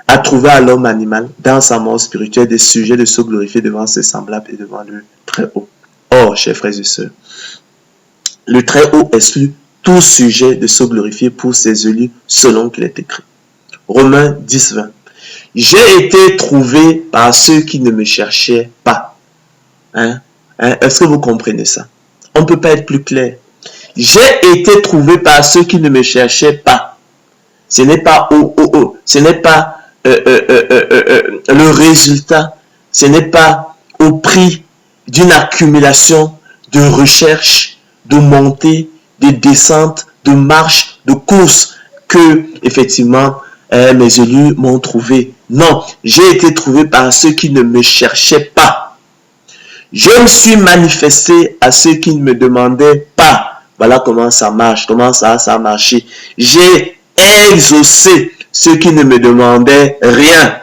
à trouver à l'homme animal, dans sa mort spirituelle, des sujets de se glorifier devant ses semblables et devant le Très-Haut. Or, chers frères et sœurs, le Très-Haut exclut tout sujet de se glorifier pour ses élus selon qu'il est écrit. Romains 10, 20. J'ai été trouvé par ceux qui ne me cherchaient pas. Est-ce que vous comprenez ça? On ne peut pas être plus clair. J'ai été trouvé par ceux qui ne me cherchaient pas. Ce n'est pas ce n'est pas le résultat. Ce n'est pas au prix d'une accumulation de recherches, de montées, de descentes, de marches, de courses que, effectivement, mes élus m'ont trouvé. Non, j'ai été trouvé par ceux qui ne me cherchaient pas. Je me suis manifesté à ceux qui ne me demandaient pas. Voilà comment ça marche, comment ça a marché. J'ai exaucé ceux qui ne me demandaient rien.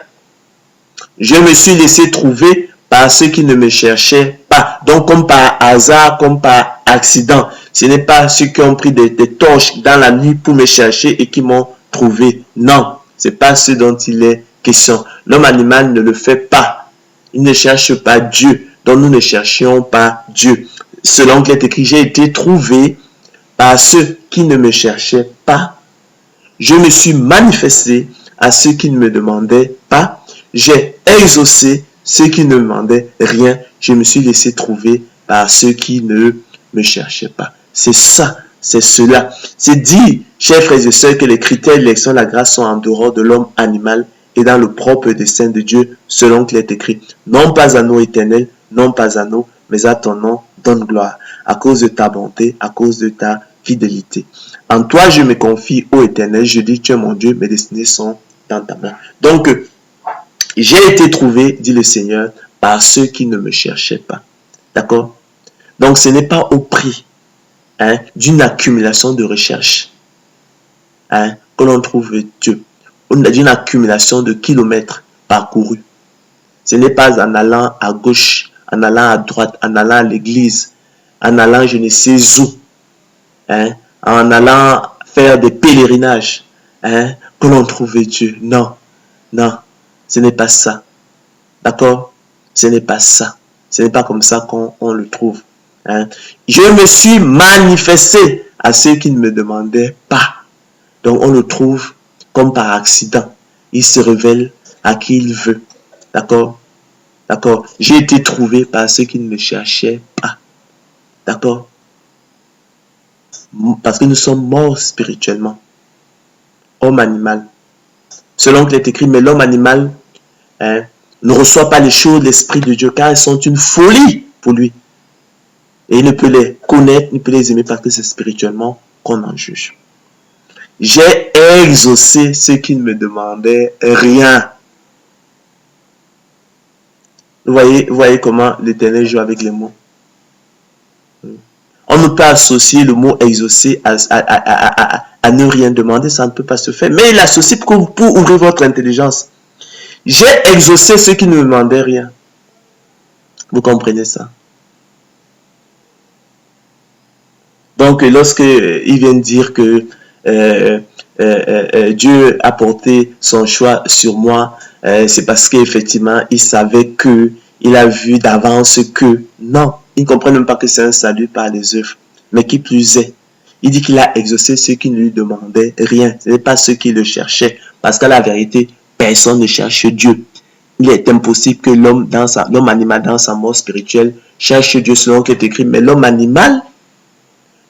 Je me suis laissé trouver par ceux qui ne me cherchaient pas. Donc, comme par hasard, comme par accident. Ce n'est pas ceux qui ont pris des torches dans la nuit pour me chercher et qui m'ont trouvé. Non, ce n'est pas ce dont il est question. L'homme animal ne le fait pas. Il ne cherche pas Dieu. Donc, nous ne cherchions pas Dieu. Selon qu'il est écrit, j'ai été trouvé par ceux qui ne me cherchaient pas. Je me suis manifesté à ceux qui ne me demandaient pas. J'ai exaucé ceux qui ne me demandaient rien. Je me suis laissé trouver par ceux qui ne me cherchaient pas. C'est ça, c'est cela. C'est dit, Chers frères et sœurs, que les critères d'élection de la grâce sont en dehors de l'homme animal et dans le propre dessein de Dieu, selon qu'il est écrit. Non pas à nous, Éternel, non pas à nous, mais à ton nom, donne gloire, à cause de ta bonté, à cause de ta fidélité. En toi, je me confie, ô Éternel, je dis, tu es mon Dieu, mes destinées sont dans ta main. Donc, j'ai été trouvé, dit le Seigneur, par ceux qui ne me cherchaient pas. D'accord? Donc, ce n'est pas au prix d'une accumulation de recherches que l'on trouve Dieu, d'une accumulation de kilomètres parcourus. Ce n'est pas en allant à gauche, en allant à droite, en allant à l'église, en allant je ne sais où, en allant faire des pèlerinages, que l'on trouve Dieu. Non, non, ce n'est pas ça. D'accord? Ce n'est pas ça. Ce n'est pas comme ça qu'on le trouve. Je me suis manifesté à ceux qui ne me demandaient pas. Donc on le trouve comme par accident. Il se révèle à qui il veut. D'accord? D'accord? J'ai été trouvé par ceux qui ne me cherchaient pas. D'accord? Parce que nous sommes morts spirituellement. Homme animal. Selon qu'il est écrit, mais l'homme animal ne reçoit pas les choses de l'Esprit de Dieu, car elles sont une folie pour lui. Et il ne peut les connaître, il ne peut les aimer parce que c'est spirituellement qu'on en juge. J'ai exaucé ceux qui ne me demandaient rien. Vous voyez comment l'Éternel joue avec les mots. On ne peut pas associer le mot exaucer à ne rien demander, ça ne peut pas se faire. Mais il associe pour ouvrir votre intelligence. J'ai exaucé ceux qui ne me demandaient rien. Vous comprenez ça? Donc, lorsque il vient dire que Dieu a porté son choix sur moi, c'est parce qu'effectivement, il savait que, il a vu d'avance que, non, il ne comprend même pas que c'est un salut par les œuvres. Mais qui plus est, il dit qu'il a exaucé ceux qui ne lui demandaient rien. Ce n'est pas ceux qui le cherchaient. Parce qu'à la vérité, personne ne cherche Dieu. Il est impossible que l'homme animal dans sa mort spirituelle cherche Dieu selon ce qui est écrit. Mais l'homme animal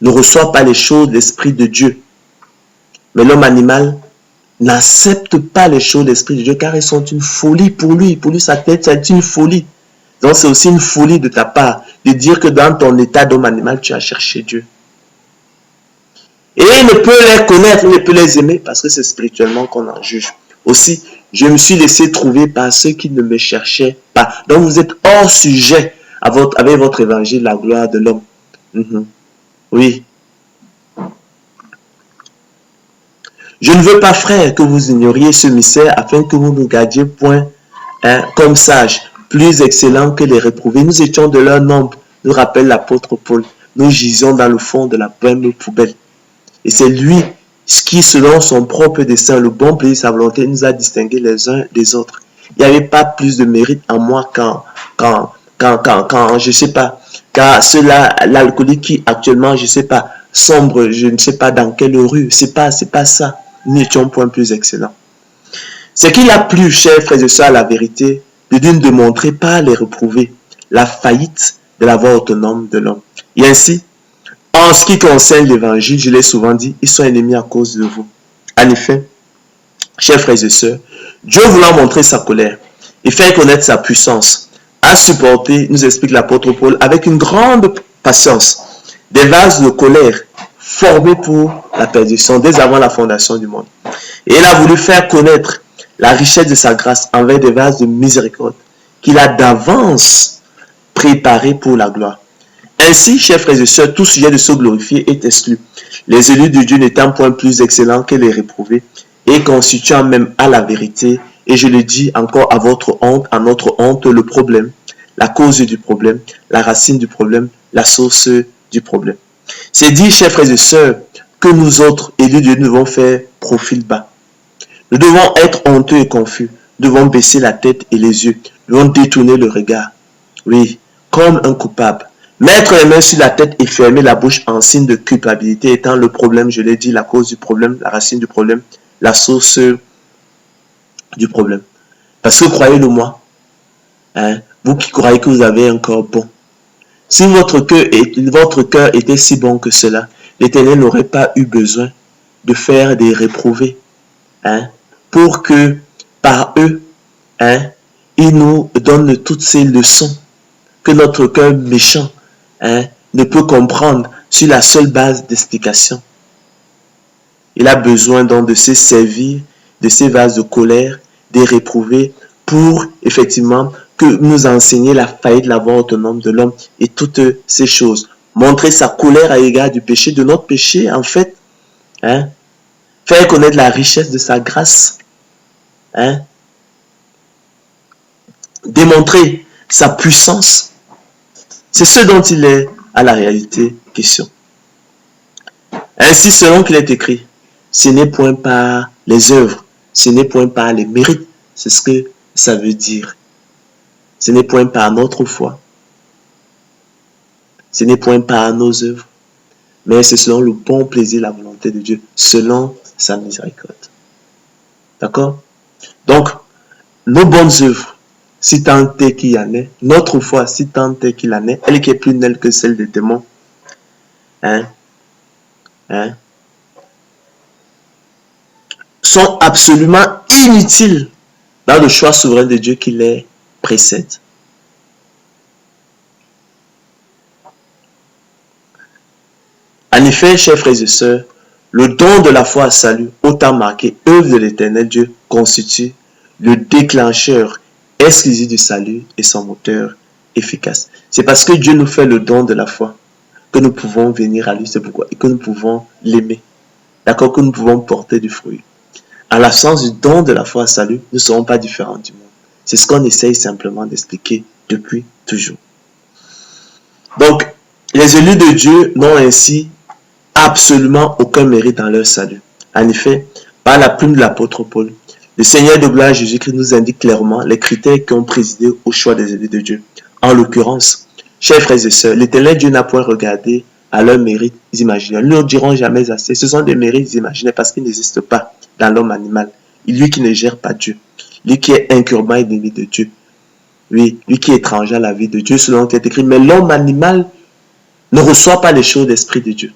ne reçoit pas les choses de l'Esprit de Dieu. Mais l'homme animal n'accepte pas les choses de l'Esprit de Dieu car elles sont une folie pour lui. Pour lui, sa tête, c'est une folie. Donc, c'est aussi une folie de ta part de dire que dans ton état d'homme animal, tu as cherché Dieu. Et il ne peut les connaître, il ne peut les aimer parce que c'est spirituellement qu'on en juge. Aussi, je me suis laissé trouver par ceux qui ne me cherchaient pas. Donc, vous êtes hors sujet avec votre évangile, la gloire de l'homme. Oui. Je ne veux pas, frère, que vous ignoriez ce mystère afin que vous ne gardiez point comme sages, plus excellents que les réprouvés. Nous étions de leur nombre, nous rappelle l'apôtre Paul. Nous gisions dans le fond de la même poubelle. Et c'est lui qui, selon son propre dessein, le bon plaisir de sa volonté, nous a distingués les uns des autres. Il n'y avait pas plus de mérite en moi quand je ne sais pas, car ceux-là, l'alcoolique qui actuellement, je ne sais pas, sombre, je ne sais pas dans quelle rue, c'est pas ça. Nous n'étions point plus excellents. Ce qu'il a plu, chers frères et sœurs, à la vérité, de d'une démontrer par les reprouvés la faillite de la voie autonome de l'homme. Et ainsi, en ce qui concerne l'évangile, je l'ai souvent dit, ils sont ennemis à cause de vous. En effet, chers frères et sœurs, Dieu voulant montrer sa colère et faire connaître sa puissance, a supporté, nous explique l'apôtre Paul, avec une grande patience, des vases de colère formés pour la perdition dès avant la fondation du monde. Et il a voulu faire connaître la richesse de sa grâce envers des vases de miséricorde qu'il a d'avance préparés pour la gloire. Ainsi, chers frères et sœurs, tout sujet de se glorifier est exclu. Les élus de Dieu n'étant point plus excellents que les réprouvés et constituant même à la vérité, et je le dis encore à votre honte, à notre honte, le problème, la cause du problème, la racine du problème, la source du problème. C'est dit, chers frères et sœurs, que nous autres, élus de Dieu, nous devons faire profil bas. Nous devons être honteux et confus. Nous devons baisser la tête et les yeux. Nous devons détourner le regard. Oui, comme un coupable. Mettre les mains sur la tête et fermer la bouche en signe de culpabilité étant le problème, je l'ai dit, la cause du problème, la racine du problème, la source du problème. Parce que croyez-le moi, vous qui croyez que vous avez un corps bon, si votre cœur était si bon que cela, l'Éternel n'aurait pas eu besoin de faire des réprouvés, pour que par eux, ils nous donnent toutes ces leçons que notre cœur méchant ne peut comprendre sur la seule base d'explication. Il a besoin donc de se servir de ces vases de colère, des réprouvés, pour effectivement que nous enseigner la faillite, la voie autonome de l'homme et toutes ces choses. Montrer sa colère à l'égard du péché, de notre péché en fait. Faire connaître la richesse de sa grâce. Démontrer sa puissance. C'est ce dont il est à la réalité question. Ainsi, selon qu'il est écrit, ce n'est point par les œuvres, ce n'est point par les mérites, c'est ce que ça veut dire. Ce n'est point par notre foi, ce n'est point par nos œuvres, mais c'est selon le bon plaisir et la volonté de Dieu, selon sa miséricorde. D'accord? Donc, nos bonnes œuvres, si tant est qu'il y en ait, notre foi, si tant est qu'il en ait, elle qui est plus nelle que celle des démons, sont absolument inutiles dans le choix souverain de Dieu qui les précède. En effet, chers frères et sœurs, le don de la foi à salut, autant marqué œuvre de l'Éternel Dieu, constitue le déclencheur exclusif du salut et son moteur efficace. C'est parce que Dieu nous fait le don de la foi que nous pouvons venir à lui, c'est pourquoi, et que nous pouvons l'aimer. D'accord, que nous pouvons porter du fruit. En l'absence du don de la foi à salut, nous ne serons pas différents du monde. C'est ce qu'on essaye simplement d'expliquer depuis toujours. Donc, les élus de Dieu n'ont ainsi absolument aucun mérite dans leur salut. En effet, par la plume de l'apôtre Paul, le Seigneur de gloire Jésus-Christ nous indique clairement les critères qui ont présidé au choix des élus de Dieu. En l'occurrence, chers frères et sœurs, l'Éternel Dieu n'a point regardé à leurs mérites imaginaires. Nous ne dirons jamais assez. Ce sont des mérites imaginaires parce qu'ils n'existent pas dans l'homme animal. Lui qui ne gère pas Dieu. Lui qui est incurablement ennemi de Dieu. Oui, lui qui est étranger à la vie de Dieu, selon ce qui est écrit. Mais l'homme animal ne reçoit pas les choses d'esprit de Dieu.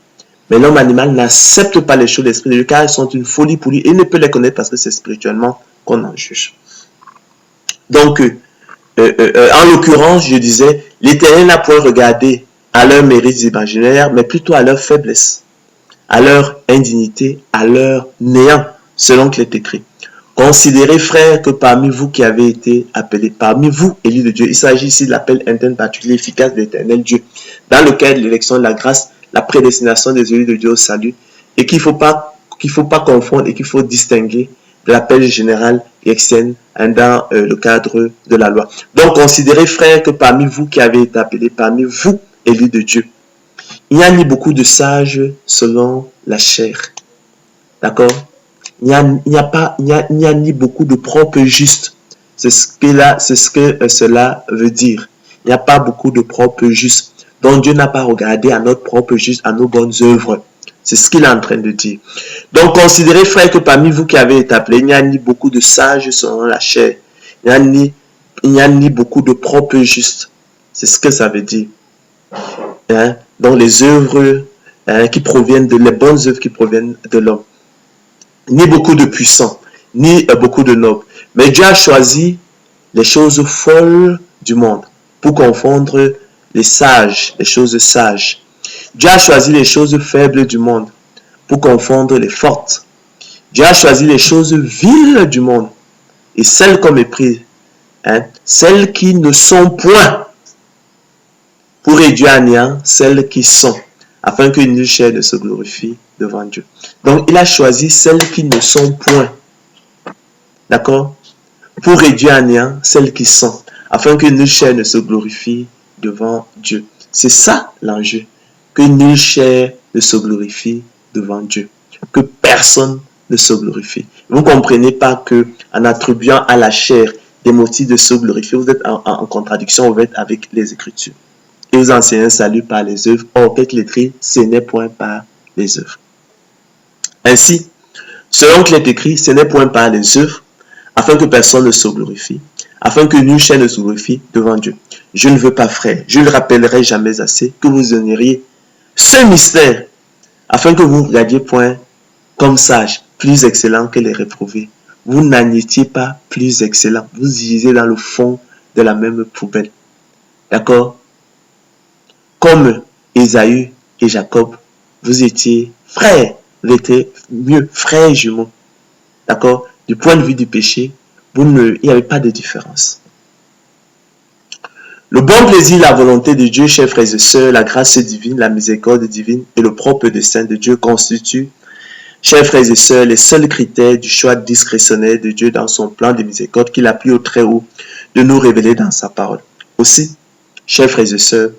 Mais l'homme animal n'accepte pas les choses d'esprit de Dieu car elles sont une folie pour lui. Il ne peut les connaître parce que c'est spirituellement qu'on en juge. Donc, en l'occurrence, je disais, l'Éternel n'a point regardé à leurs mérites imaginaires, mais plutôt à leur faiblesse, à leur indignité, à leur néant, selon qu'il est écrit. Considérez, frères, que parmi vous qui avez été appelés, parmi vous, élus de Dieu, il s'agit ici de l'appel interne particulier efficace de l'Éternel Dieu, dans le cadre de l'élection de la grâce, la prédestination des élus de Dieu au salut, et qu'il ne faut pas confondre et qu'il faut distinguer de l'appel général et externe dans le cadre de la loi. Donc, considérez, frères, que parmi vous qui avez été appelés, parmi vous, élus de Dieu, il n'y a ni beaucoup de sages selon la chair. D'accord? Il n'y a ni beaucoup de propres justes. C'est ce que cela veut dire. Il n'y a pas beaucoup de propres justes. Donc Dieu n'a pas regardé à notre propre juste, à nos bonnes œuvres. C'est ce qu'il est en train de dire. Donc considérez, frères, que parmi vous qui avez été appelés, il n'y a ni beaucoup de sages selon la chair. Il n'y a ni beaucoup de propres justes. C'est ce que ça veut dire. Donc les œuvres qui proviennent les bonnes œuvres qui proviennent de l'homme. Ni beaucoup de puissants, ni beaucoup de nobles. Mais Dieu a choisi les choses folles du monde pour confondre les sages, les choses sages. Dieu a choisi les choses faibles du monde pour confondre les fortes. Dieu a choisi les choses viles du monde et celles qu'on méprise, celles qui ne sont point, pour réduire à néant celles qui sont, afin que nulle chair ne se glorifie devant Dieu. Donc, il a choisi celles qui ne sont point. D'accord? Pour réduire à néant celles qui sont, afin que nulle chair ne se glorifie devant Dieu. C'est ça l'enjeu. Que nulle chair ne se glorifie devant Dieu. Que personne ne se glorifie. Vous ne comprenez pas que en attribuant à la chair des motifs de se glorifier, vous êtes en contradiction avec les Écritures. Et vous enseignez un salut par les œuvres. Or, qu'est-ce qu'il est écrit? Ce n'est point par les œuvres. Ainsi, selon qu'il est écrit, ce n'est point par les œuvres, afin que personne ne se glorifie, afin que nulle chair ne se glorifie devant Dieu. Je ne veux pas, frère, je ne le rappellerai jamais assez, que vous honoriez ce mystère, afin que vous ne regardiez point comme sages, plus excellents que les réprouvés. Vous n'en étiez pas plus excellents. Vous gisez dans le fond de la même poubelle. D'accord? Comme Ésaü et Jacob, vous étiez frères. Vous étiez mieux, frères jumeaux. D'accord? Du point de vue du péché, il n'y avait pas de différence. Le bon plaisir, la volonté de Dieu, chers frères et sœurs, la grâce divine, la miséricorde divine et le propre dessein de Dieu constituent, chers frères et sœurs, les seuls critères du choix discrétionnaire de Dieu dans son plan de miséricorde qu'il a pris au très haut de nous révéler dans sa parole. Aussi, chers frères et sœurs,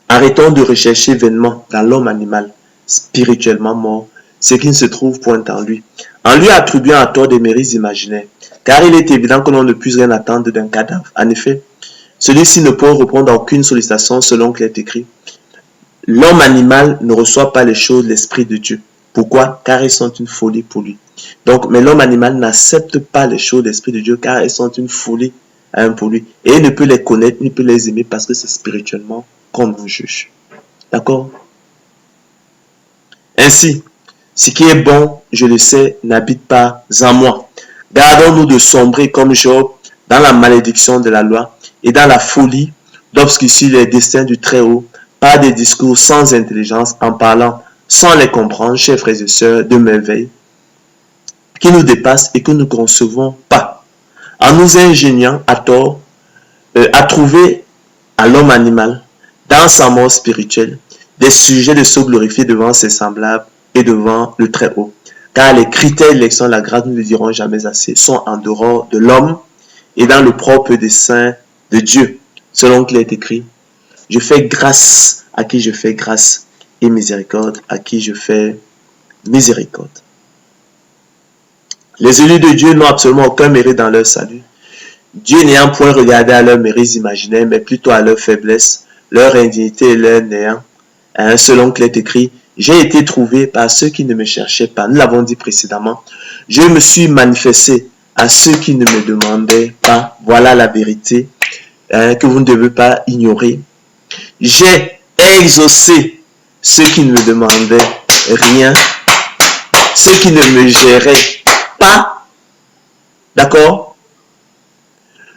arrêtons de rechercher vainement dans l'homme animal, spirituellement mort, ce qui ne se trouve point en lui attribuant à tort des mérites imaginaires, car il est évident que l'on ne puisse rien attendre d'un cadavre. En effet, celui-ci ne peut répondre à aucune sollicitation selon qu'il est écrit. L'homme animal ne reçoit pas les choses de l'Esprit de Dieu. Pourquoi? Car elles sont une folie pour lui. Donc, mais l'homme animal n'accepte pas les choses de l'Esprit de Dieu car elles sont une folie pour lui. Et il ne peut les connaître, ni peut les aimer parce que c'est spirituellement qu'on nous juge. D'accord? Ainsi, ce qui est bon, je le sais, n'habite pas en moi. Gardons-nous de sombrer comme Job dans la malédiction de la loi et dans la folie d'obscurcir les desseins du Très-Haut par des discours sans intelligence, en parlant sans les comprendre, chers frères et sœurs, de merveilles qui nous dépassent et que nous ne concevons pas, en nous ingéniant à tort à trouver à l'homme animal, dans sa mort spirituelle, des sujets de se glorifier devant ses semblables et devant le Très-Haut. Car les critères d'élection de la grâce, nous ne le dirons jamais assez, sont en dehors de l'homme et dans le propre dessein de Dieu, selon qu'il est écrit. Je fais grâce à qui je fais grâce et miséricorde à qui je fais miséricorde. Les élus de Dieu n'ont absolument aucun mérite dans leur salut. Dieu n'ayant point regardé à leurs mérites imaginaires, mais plutôt à leur faiblesse, leur indignité et leur néant, selon qu'il est écrit, j'ai été trouvé par ceux qui ne me cherchaient pas. Nous l'avons dit précédemment. Je me suis manifesté à ceux qui ne me demandaient pas. Voilà la vérité que vous ne devez pas ignorer. J'ai exaucé ceux qui ne me demandaient rien, ceux qui ne me géraient pas. D'accord?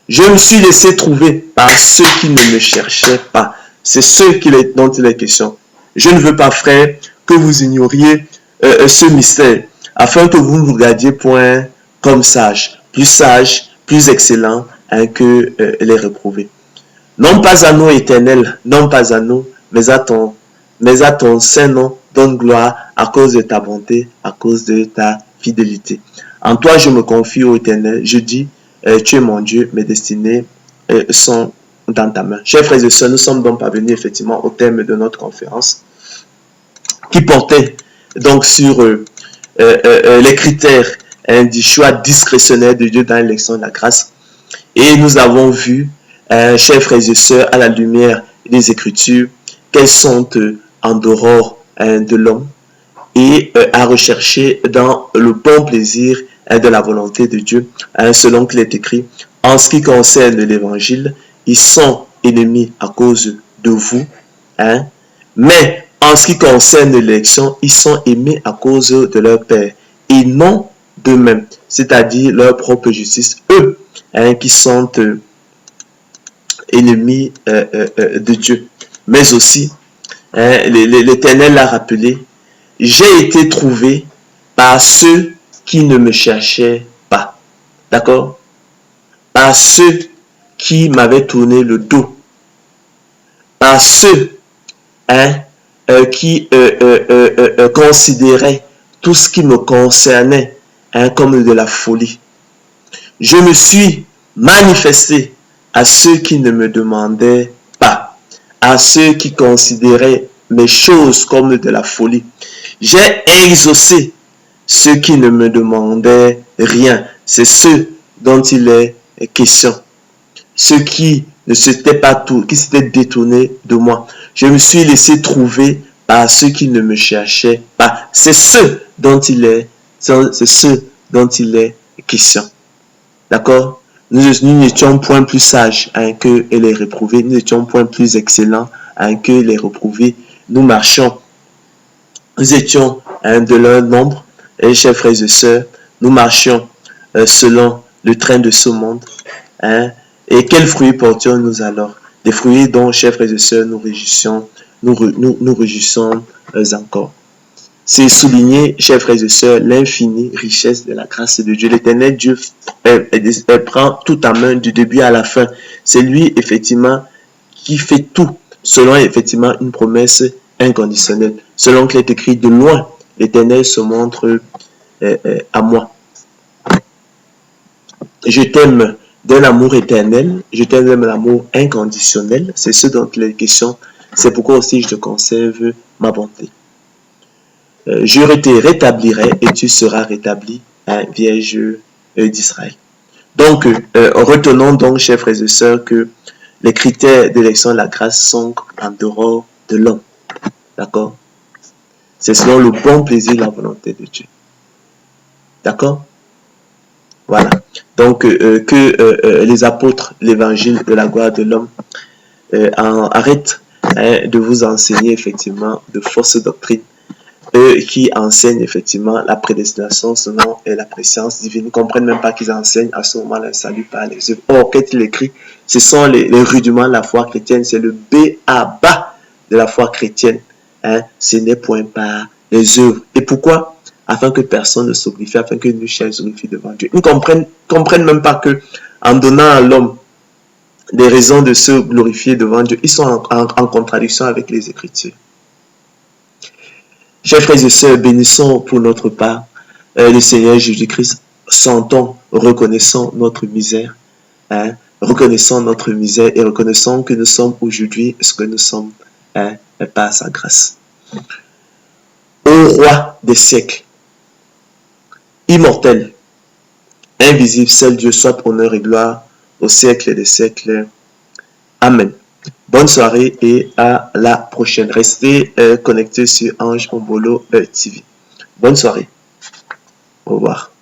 Je me suis laissé trouver par ceux qui ne me cherchaient pas. C'est ceux dont il est question. Je ne veux pas, frère, que vous ignoriez ce mystère, afin que vous ne vous regardiez point comme sages, plus excellents que les reprouvés. Non pas à nous, Éternel, non pas à nous, mais à ton saint nom, donne gloire à cause de ta bonté, à cause de ta fidélité. En toi, je me confie, ô Éternel. Je dis, tu es mon Dieu, mes destinées sont dans ta main. Chers frères et sœurs, nous sommes donc parvenus effectivement au terme de notre conférence qui portait donc sur les critères du choix discrétionnaire de Dieu dans l'élection de la grâce. Et nous avons vu, chers frères et sœurs, à la lumière des Écritures, qu'elles sont en dehors de l'homme et à rechercher dans le bon plaisir de la volonté de Dieu, selon qu'il est écrit. En ce qui concerne l'évangile, ils sont ennemis à cause de vous, mais en ce qui concerne l'élection, ils sont aimés à cause de leur Père, et non d'eux-mêmes, c'est-à-dire leur propre justice, eux, qui sont ennemis de Dieu. Mais aussi, l'Éternel l'a rappelé, j'ai été trouvé par ceux qui ne me cherchaient pas. D'accord? Par ceux qui m'avaient tourné le dos. Par ceux qui considéraient tout ce qui me concernait comme de la folie. Je me suis manifesté à ceux qui ne me demandaient pas, à ceux qui considéraient mes choses comme de la folie. J'ai exaucé ceux qui ne me demandaient rien. C'est ceux dont il est question. Ceux qui ne s'étaient pas qui s'étaient détournés de moi. Je me suis laissé trouver par ceux qui ne me cherchaient pas. C'est ceux dont il est question. D'accord? Nous n'étions point plus sages que les reprouvés. Nous n'étions point plus excellents que les reprouvés. Nous marchions. Nous étions de leur nombre. et chers frères et sœurs, nous marchions selon le train de ce monde. Hein, et quels fruits portions-nous alors? Des fruits dont, chers frères et sœurs, nous réjouissons, nous réjouissons encore. C'est souligner, chers frères et sœurs, l'infinie richesse de la grâce de Dieu. L'Éternel Dieu prend tout en main du début à la fin. C'est lui, effectivement, qui fait tout selon, effectivement, une promesse inconditionnelle. Selon qu'il est écrit, de loin, l'Éternel se montre à moi. Je t'aime d'un amour éternel, je t'aime d'un amour inconditionnel. C'est ce dont il est question. C'est pourquoi aussi je te conserve ma bonté. Je te rétablirai et tu seras rétabli, hein, Vierge d'Israël. Donc, retenons donc, chers frères et sœurs, que les critères d'élection de la grâce sont en dehors de l'homme. D'accord? C'est selon le bon plaisir et la volonté de Dieu. D'accord? Voilà. Donc, que les apôtres, l'évangile de la gloire de l'homme, arrêtent de vous enseigner effectivement de fausses doctrines qui enseignent effectivement la prédestination selon la préscience divine. Ils ne comprennent même pas qu'ils enseignent à ce moment le salut par les œuvres. Or, quand il écrit, ce sont les rudiments de la foi chrétienne, c'est le B.A.-ba de la foi chrétienne. Hein, ce n'est point par les œuvres. Et pourquoi? Afin que personne ne se glorifie, afin que nous chair se glorifie devant Dieu. Ils ne comprennent même pas que en donnant à l'homme des raisons de se glorifier devant Dieu, ils sont en contradiction avec les Écritures. Chers frères et sœurs, bénissons pour notre part le Seigneur Jésus-Christ, sentons, reconnaissons notre misère, hein, reconnaissons notre misère et reconnaissons que nous sommes aujourd'hui ce que nous sommes par sa grâce. Ô roi des siècles, immortel, invisible, seul Dieu, soit honneur et gloire au siècle des siècles. Amen. Bonne soirée et à la prochaine. Restez connectés sur Ange Ombolo TV. Bonne soirée. Au revoir.